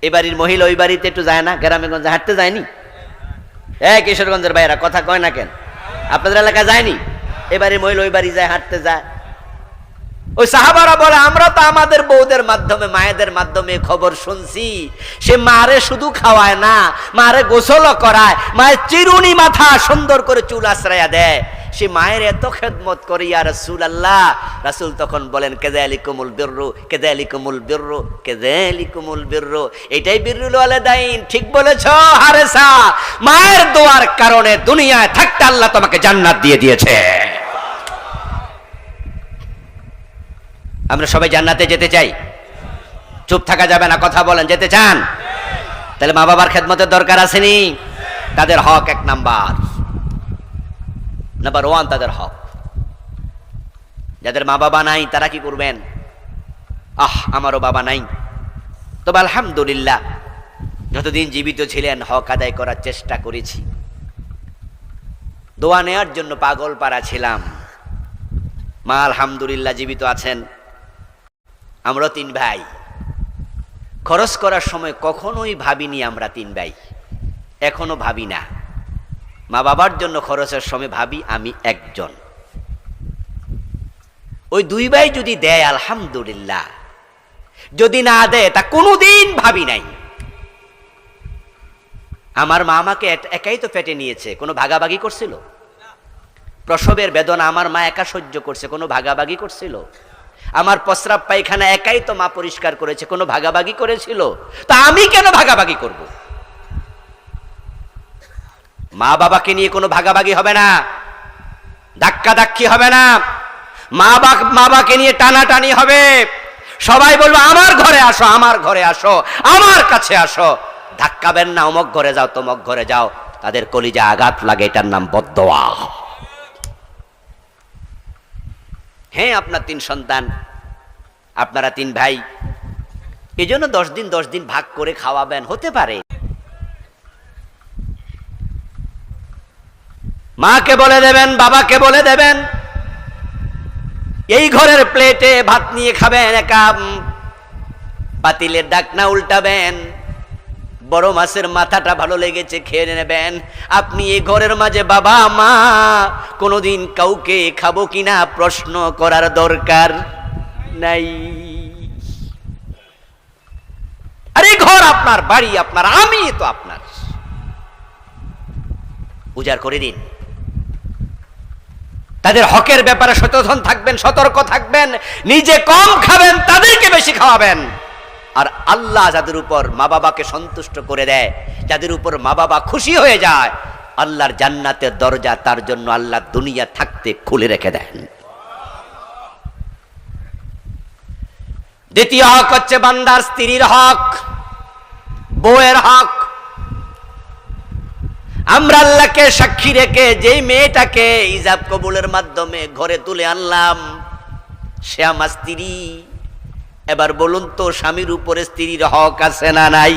এ বাড়ির মহিলা ওই বাড়িতে একটু যায় না, গ্রামে গঞ্জে হাঁটতে যায়নি? কিশোরগঞ্জের ভাইয়েরা কথা কয় না কেন? আপনাদের এলাকা যায়নি? এবারে মহিলা ওই বাড়ি যায়, হাঁটতে যায়। ওই সাহাবারা বলে, আমরা তো আমাদের বউদের মাধ্যমে, মায়েদের মাধ্যমে খবর শুনছি, সে মারে শুধু খাওয়ায় না, মারে গোসলও করায়, মায়ের চিরুনি মাথা সুন্দর করে চুল আশ্রয়া দেয়। সে মায়ের এত খেদমত করে, ইয়া রাসূলুল্লাহ। রাসূল তখন বলেন, কাযালিকুমুল বিররু, কাযালিকুমুল বিররু, কাযালিকুমুল বিররু। এটাই বিররুল ওয়ালিদাইন। ঠিক বলেছো হারেসা, মায়ের দোয়ার কারণে দুনিয়ায় থাকতে আল্লাহ তোমাকে জান্নাত দিয়ে দিয়েছে। আমরা সবাই জান্নাতে যেতে চাই, চুপ থাকা যাবে না, কথা বলেন, যেতে চান? তাহলে মা বাবার খেদমতের দরকার আসেনি? তাদের হক এক নাম্বার 1 তাদের হক। যাদের মা বাবা নাই তারা কি করবেন? আমারও বাবা নাই, তবে আলহামদুলিল্লাহ যতদিন জীবিত ছিলেন হক আদায় করার চেষ্টা করেছি। দোয়া নেওয়ার জন্য পাগল পাড়া ছিলাম। মা আলহামদুলিল্লাহ জীবিত আছেন। আমরা 3 ভাই। খরচ করার সময় কখনোই ভাবিনি আমরা 3 ভাই, এখনো ভাবি না। মা বাবার জন্য খরচের সময় ভাবি আমি একজন। ওই 2 ভাই যদি দেয় আলহামদুলিল্লাহ, যদি না দেয় তা কোনোদিন ভাবি নাই। আমার মা আমাকে একাই তো পেটে নিয়েছে, কোনো ভাগাভাগি করছিল? প্রসবের বেদনা আমার মা একা সহ্য করছে, কোনো ভাগাভাগি করছিল? আমার প্রস্রাব পায়খানা একাই তো মা পরিষ্কার করেছে, কোনো ভাগাভাগি করেছিল? তা আমি কেন ভাগাভাগি করব? মা বাবাকে নিয়ে কোনো ভাগাভাগি হবে না, ধাক্কা ধাক্কি হবে না, মা বাবাকে নিয়ে টানাটানি হবে। সবাই বলবো আমার ঘরে আসো, আমার ঘরে আসো, আমার কাছে আসো। ধাক্কাবেন না, অমুক ঘরে যাও, তমুক ঘরে যাও। তাদের কলিজা আঘাত লাগে, এটার নাম বদদোয়া। হ্যাঁ, আপনার 3 সন্তান, আপনারা 3 ভাই, এই জন্য 10 দিন ভাগ করে খাওয়াবেন, হতে পারে। মাকে বলে দেবেন, বাবাকে বলে দেবেন, এই ঘরের প্লেটে ভাত নিয়ে খাবেন, একা পাতিলের ডাকনা উল্টাবেন। বড় মাছের মাথাটা ভালো লেগেছে, খেয়ে নেবেন। আপনি এই ঘরের মাঝে বাবা মা কোনোদিন কাউকে খাবো কিনা প্রশ্ন করার দরকার নাই। আরে ঘর আপনার, বাড়ি আপনার, আমি তো আপনার। উজাড় করে দিন। তাদের হকের ব্যাপারে সচেতন থাকবেন, সতর্ক থাকবেন। নিজে কম খাবেন, তাদেরকে বেশি খাওয়াবেন। আর আল্লাহ যাদের উপর মা বাবাকে সন্তুষ্ট করে দেয়, যাদের উপর মা বাবা খুশি হয়ে যায়, আল্লাহর জান্নাতের দরজা তার জন্য আল্লাহ দুনিয়া থাকতে খুলে রেখে দেন। দ্বিতীয় হক হচ্ছে বান্দার স্ত্রীর হক, বউয়ের হক। আমরা আল্লাহকে সাক্ষী রেখে যেই মেয়েটাকে ইজাব কবুলের মাধ্যমে ঘরে তুলে আনলাম, সে আমার স্ত্রী। এবার বলুন তো, স্বামীর উপরে স্ত্রীর হক আছে না নাই?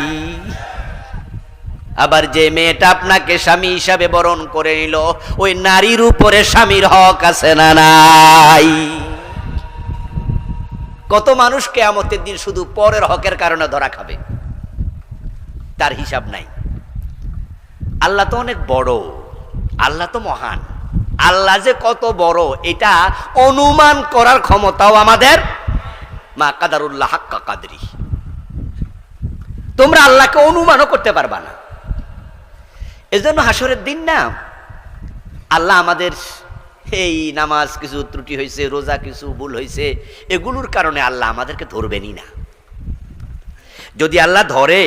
আবার যে মেয়েটা আপনাকে স্বামী হিসাবে বরণ করে নিল, ওই নারীর উপরে স্বামীর হক আছে না নাই? কত মানুষ কিয়ামতের দিন শুধু পরের হকের কারণে ধরা খাবে, তার হিসাব নাই। আল্লাহ তো অনেক বড়, আল্লাহ তো মহান। আল্লাহ যে কত বড় এটা অনুমান করার ক্ষমতাও আমাদের মা কাদারুল্লাহ হাক্কা কাদরি। তোমরা আল্লাহকে অনুমানও করতে পারবা না। এজন্য হাসরের দিন না, আল্লাহ আমাদের এই নামাজ কিছু ত্রুটি হয়েছে, রোজা কিছু ভুল হয়েছে, এগুলোর কারণে আল্লাহ আমাদেরকে ধরবেনই না। যদি আল্লাহ ধরে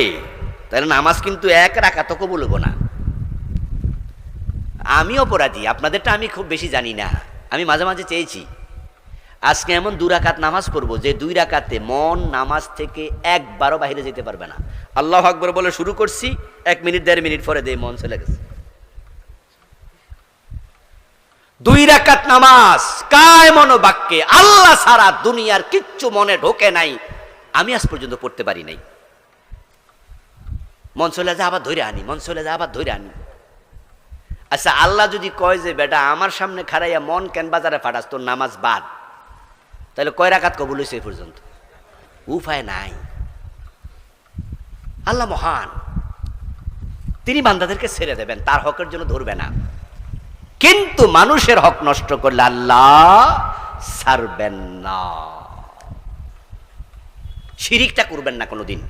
তাহলে নামাজ কিন্তু 1 রাকাতও কবুল হবো না। আমি অপরাধী, আপনাদেরটা আমি খুব বেশি জানি না। আমি মাঝে মাঝে চেয়েছি আজকে এমন 2 রাকাত নামাজ পড়বো যে 2 রাকাতে মন নামাজ থেকে একবারও বাইরে যেতে পারবে না। আল্লাহু আকবার বলে শুরু করছি, 1 মিনিট 1.5 মিনিট পরে দিয়ে মন চলে গেছে। 2 রাকাত নামাজ কায় মনোবাক্যে, আল্লাহ ছাড়া দুনিয়ার কিচ্ছু মনে ঢোকে নাই। আমি আজ পর্যন্ত পড়তে পারি নাই। মন চলে যায় আবার ধরে আনি, মন চলে যায় আবার ধরে আনি। আচ্ছা, আল্লাহ যদি কয় যে বেটা আমার সামনে খাড়াইয়া মন কেন বাজারে ফাটাস, তোর নামাজ বাদ, তাহলে কয় রাকাত কবুল হয়েছে এই পর্যন্ত? উপায় নাই। আল্লাহ মহান, তিনি বান্দাদেরকে ছেড়ে দেবেন, তার হকের জন্য ধরবে না। কিন্তু মানুষের হক নষ্ট করলে আল্লাহ ছাড়বেন না। শিরিকটা করবেন না কোনোদিন।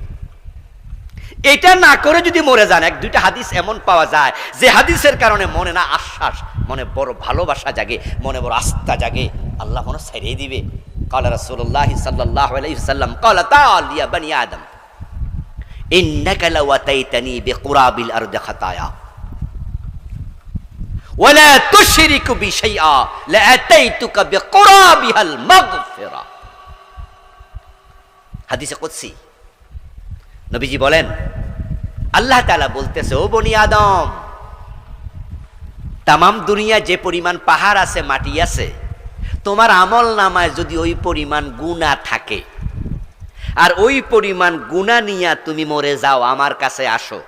এটা না করে যদি মরে যান, এক দুইটা হাদিস এমন পাওয়া যায় যে হাদিসের কারণে মনে না আশ্বাস, মনে বড় ভালোবাসা জাগে, মনে বড় আস্থা জাগে, আল্লাহ মনে ছাইড়ে দিবে। ক্বালা রাসূলুল্লাহ সাল্লাল্লাহু আলাইহি ওয়াসাল্লাম ক্বালা তাআলা ইয়া বানি আদম ইন্নাকা লাওয়াতাইতানি বিকুরাবিল আরদি খাতায়া ওয়ালা তুশরিকু বিশাইআ লাআতাইতুকা বিকুরাবিহাল মাগফিরা। হাদিসে কুদসি নবীজি বলেন, আল্লাহ তাআলা বলতেছে, ও বনি আদম, তামাম দুনিয়া যে পরিমাণ পাহাড় আছে, মাটি আছে, তোমার আমল নামায় যদি ওই পরিমাণ গুনাহ থাকে, আর ওই পরিমাণ গুনাহ নিয়ে তুমি মরে যাও, আমার কাছে আসো,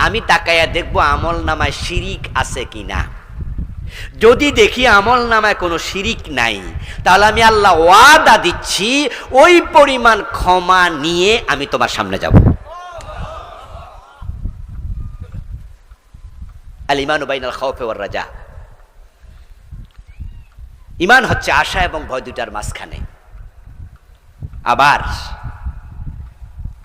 আমি তাকায়া দেখবো আমল নামায় শিরিক আছে কিনা। যদি দেখি আমল নামায় কোনো শিরিক নাই, তাহলে আমি আল্লাহ ওয়াদা দিচ্ছি ওই পরিমাণ ক্ষমা নিয়ে আমি তোমার সামনে যাব। আল ঈমানু বাইনাল খাউফি ওয়ার রাজা। ঈমান হচ্ছে আশা এবং ভয় দুটার মাঝখানে। আবার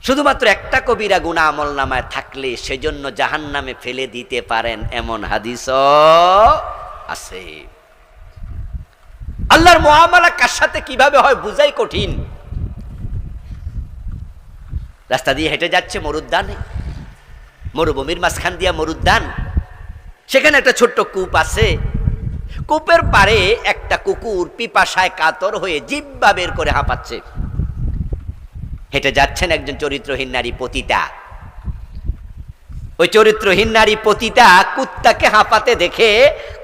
শুধুমাত্র একটা কবিরা গুনাহ আমল নামায় থাকলে সেজন্য জাহান্নামে ফেলে দিতে পারেন, এমন হাদিসও আছে। আল্লাহর মুআমালা কার সাথে কিভাবে হয় বুঝাই কঠিন। রাস্তা দিয়ে হেঁটে যাচ্ছে মরুদ্যানে, মরুভূমির মাঝখান দিয়া মরুদ্যান, সেখানে একটা ছোট্ট কূপ আছে। কূপের পাড়ে একটা কুকুর পিপাসায় কাতর হয়ে জিহ্বা বের করে হাঁপাচ্ছে। হেঁটে যাচ্ছেন একজন চরিত্রহীন নারী পতিতা। ওই চরিত্রহীন নারী পতিতা কুত্তাকে হাঁপাতে দেখে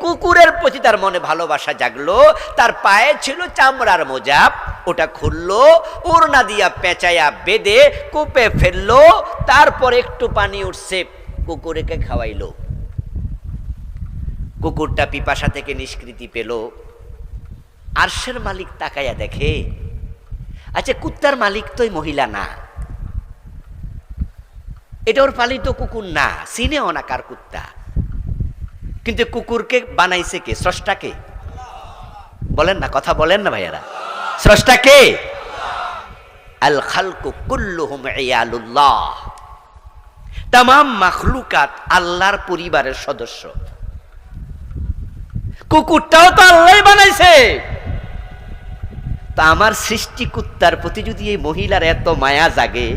কুকুরের প্রতি তার মনে ভালোবাসা জাগলো। তার পায়ে ছিল চামড়ার মোজা, ওটা খুললো, ওড়না দিয়া পেঁচাইয়া বেঁধে কূপে ফেললো। তারপর একটু পানি উঠছে, কুকুরকে খাওয়াইলো। কুকুরটা পিপাসা থেকে নিষ্কৃতি পেল। আরশের মালিক তাকাইয়া দেখে, আচ্ছা কুত্তার মালিক তো এই মহিলা না, এটা ওর পালিত কুকুর না, চিনেও না কার কুত্তা। কিন্তু কুকুরকে বানাইছে কে? স্রষ্টাকে। বলেন না, কথা বলেন না ভাইয়ারা, স্রষ্টাকে। আল খালকু কুল্লুহুম ইয়ালুল্লাহ, তামাম মাখলুকাত আল্লাহর পরিবারের সদস্য। কুকুরটাও তো আল্লাহই বানাইছে। তা আমার সৃষ্টি কুত্তার প্রতি যদি এই মহিলার এত মায়া জাগে,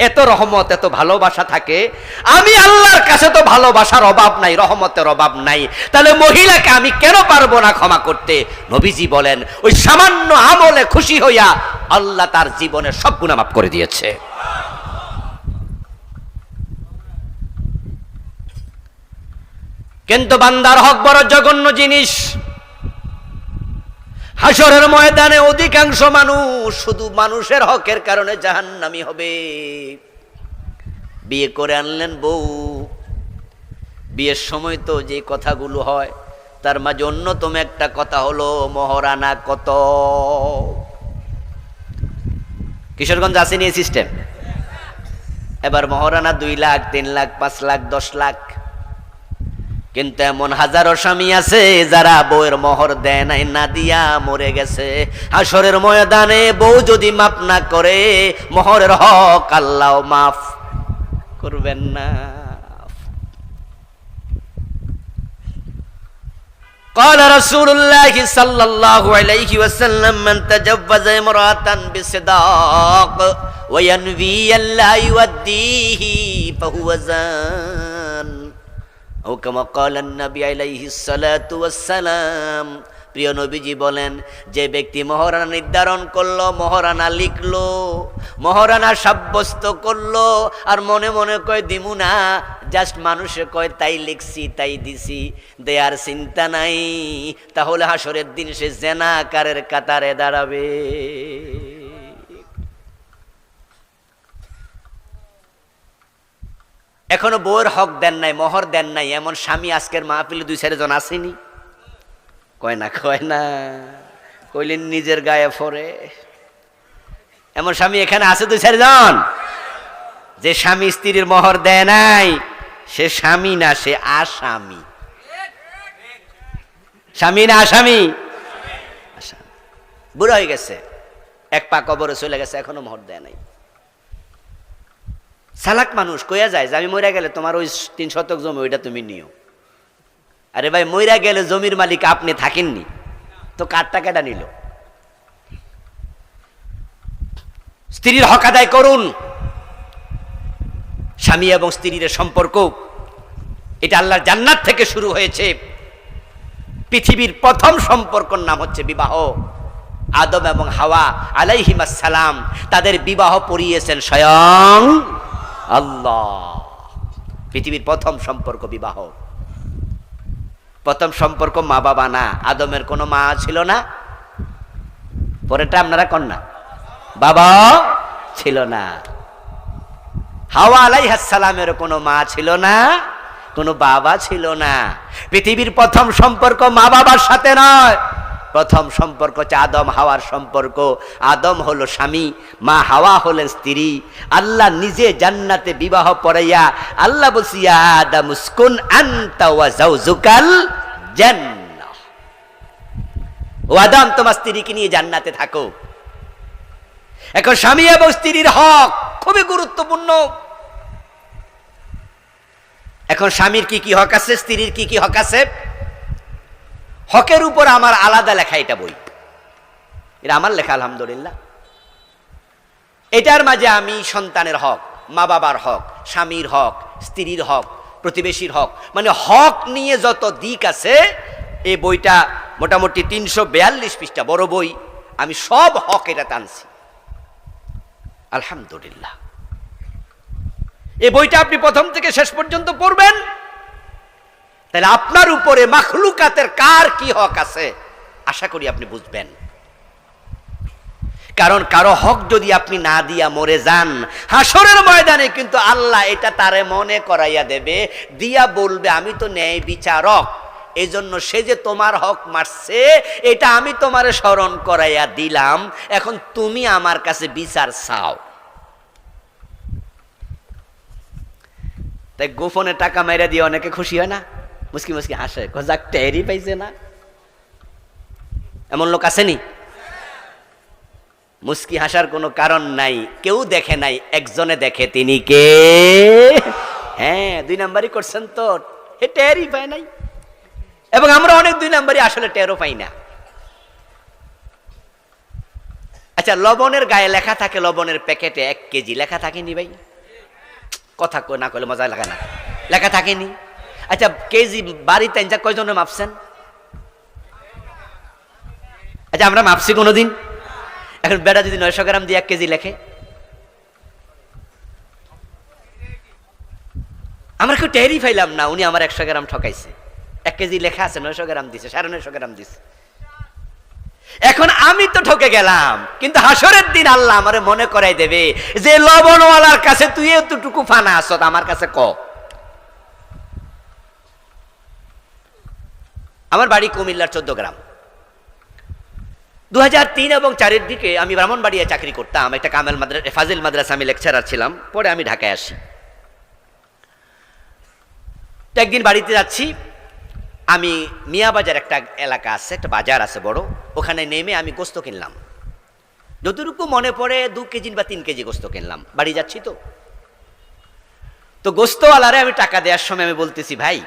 এত রহমত, এত ভালোবাসা থাকে, আমি আল্লাহর কাছে তো ভালোবাসার অভাব নাই, রহমতের অভাব নাই, তাহলে মহিলাকে আমি কেন পারবো না ক্ষমা করতে? নবীজি বলেন, ওই সামান্য আমলে খুশি হইয়া আল্লাহ তার জীবনের সব গুনাহ মাফ করে দিয়েছে। কিন্তু বান্দার হক বড় জঘন্য জিনিস। হাসরের ময়দানে অধিকাংশ মানুষ শুধু মানুষের হকের কারণে জাহান্নামী হবে। বিয়ে করে আনলেন বউ, বিয়ের সময় তো যে কথাগুলো হয় তার মাঝে অন্যতম একটা কথা হলো মহরানা কত। কিশোরগঞ্জ আসেনি এই সিস্টেম? এবার মহরানা 2 লাখ, 3 লাখ, 5 লাখ, 10 লাখ। কিন্তু এমন হাজারো স্বামী আছে যারা বউয়ের মোহর দেয় নাই, না দিয়া মরে গেছে। হাসরের ময়দানে বউ যদি মাফ না করে, মোহরের হক আল্লাহ মাফ করবেন না। قال رسول الله صلى الله عليه وسلم من تجوز امرأة بصداق وينوي ألا يوديه فهو زان ও কামা ক্বালান নবী আলাইহিস সালাতু ওয়াস সালাম। প্রিয় নবীজি বলেন, যে ব্যক্তি মহরানা নির্ধারণ করলো, মহরানা লিখলো, মহরানা সাব্যস্ত করলো, আর মনে মনে কয় দিমু না, জাস্ট মানুষে কয় তাই লিখছি তাই দিছি, দেয়ার চিন্তা নাই, তাহলে হাসরের দিন সে জেনাকারের কাতারে দাঁড়াবে। এখনো বউয়ের হক দেন নাই, মোহর দেন নাই, এমন স্বামী আজকের মাহফিলে 2-4 জন আসেনি? কয় না কইলেন নিজের গায়ে ফরে। এমন স্বামী এখানে আছে 2-4 জন। যে স্বামী স্ত্রীর মোহর দেয় নাই সে স্বামী না, সে আসামি। স্বামী না আসামি? বুড়ো হয়ে গেছে, এক পা কবরে চলে গেছে, এখনো মোহর দেয় নাই। সালাক মানুষ কইয়া যায় যে আমি মইরা গেলে তোমার ওই 3 শতক জমি ওইটা তুমি নিও। আরে ভাই, মইরা গেলে জমির মালিক আপনি থাকেননি তো, কার টাকাটা নিল? স্ত্রীর হক আদায় করুন। স্বামী এবং স্ত্রীর সম্পর্ক এটা আল্লাহর জান্নাত থেকে শুরু হয়েছে। পৃথিবীর প্রথম সম্পর্কর নাম হচ্ছে বিবাহ। আদম এবং হাওয়া আলাইহিমাস সালাম তাদের বিবাহ পড়িয়েছেন স্বয়ং আল্লাহ। পৃথিবীর প্রথম সম্পর্ক বিবাহ। প্রথম সম্পর্ক মা বাবা না। আদমের কোনো মা ছিল না, পরেরটা আপনারা কন্যা, বাবা ছিল না। হাওয়া আলাইহিস সালামের কোনো মা ছিল না, কোনো বাবা ছিল না। পৃথিবীর প্রথম সম্পর্ক মা বাবার সাথে নয়, প্রথম সম্পর্ক হচ্ছে আদম হাওয়ার সম্পর্ক। আদম হলো স্বামী, মা হাওয়া হলেন স্ত্রী। আল্লাহ নিজে জান্নাতে বিবাহ পড়াইয়া আল্লাহ বলছি, ইয়া আদম উসকুন আনতা ওয়া যাওজুকাল জান্নাহ। ও আদম, তোমার স্ত্রীকে নিয়ে জান্নাতে থাকো। এখন স্বামী এবং স্ত্রীর হক খুবই গুরুত্বপূর্ণ। এখন স্বামীর কি কি হক আছে, স্ত্রীর কি কি হক আছে? হকের উপর আমার আলাদা লেখা এটা বই, এটা আমার লেখা আলহামদুলিল্লাহ। এটার মাঝে আমি সন্তানের হক, মা বাবার হক, স্বামীর হক, স্ত্রীর হক, প্রতিবেশীর হক, মানে হক নিয়ে যত দিক আছে এই বইটা মোটামুটি 342 পৃষ্ঠা, বড় বই। আমি সব হক এটা টানছি আলহামদুলিল্লাহ। এই বইটা আপনি প্রথম থেকে শেষ পর্যন্ত পড়বেন, তাহলে আপনার উপরে মাখলুকাতের কার কি হক আছে আশা করি আপনি বুঝবেন। কারণ কারো হক যদি আপনি না দিয়া মরে যান, হাসরের ময়দানে কিন্তু আল্লাহ এটা তারে মনে করাইয়া দেবে, দিয়া বলবে আমি তো ন্যায় বিচারক, এই জন্য সে যে তোমার হক মারছে এটা আমি তোমারে স্মরণ করাইয়া দিলাম, এখন তুমি আমার কাছে বিচার চাও। তাই গোপনে টাকা মেরে দিয়ে অনেকে খুশি হয় না, মুস্কি মুস্কি হাসে, যাক টেরই পাইছে না। এমন লোক আসেনি? মুস্কি হাসার কোনো কারণ নাই, কেউ দেখে নাই, একজনে দেখে, তিনি কে? হ্যাঁ, 2 নাম্বারই করছেন তো, হে টেরই পায় নাই। এবং আমরা অনেক 2 নাম্বারই আসলে টেরও পাই না। আচ্ছা, লবণের গায়ে লেখা থাকে, লবণের প্যাকেটে 1 কেজি লেখা থাকেনি ভাই? কথা না কইলে মজা লাগে না, লেখা থাকেনি? আচ্ছা, কেজি বাড়িতে আনছা কয়জনে মাপছেন? আচ্ছা, আমরা মাপছি কোনোদিন? এখন বেটা যদি 900 গ্রাম দিয়ে 1 কেজি লেখে, আমরা কেউ টেরই পাইলাম না উনি আমার 100 গ্রাম ঠকাইছে। 1 কেজি লেখা আছে, 900 গ্রাম দিছে, 950 গ্রাম দিছে। এখন আমি তো ঠকে গেলাম, কিন্তু হাসরের দিন আল্লাহ আমারে মনে করাই দেবে যে লবণওয়ালার কাছে তুই এতটুকু ফানা আসত, আমার কাছে ক। আমার বাড়ি কুমিল্লার 14 গ্রাম। 2003 এবং 4-এর দিকে আমি ব্রাহ্মণবাড়িয়ায় চাকরি করতাম, একটা কামেল মাদ্রাসা, ফাজিল মাদ্রাসা, আমি লেকচারার ছিলাম। পরে আমি ঢাকায় আসি। তো একদিন বাড়িতে যাচ্ছি, আমি মিয়াবাজার একটা এলাকা আছে, একটা বাজার আছে বড়, ওখানে নেমে আমি গোস্ত কিনলাম। যতটুকু মনে পড়ে 2 কেজি বা 3 কেজি গোস্ত কিনলাম, বাড়ি যাচ্ছি তো। তো গোস্তওয়ালারে আমি টাকা দেওয়ার সময় আমি বলতেছি, ভাই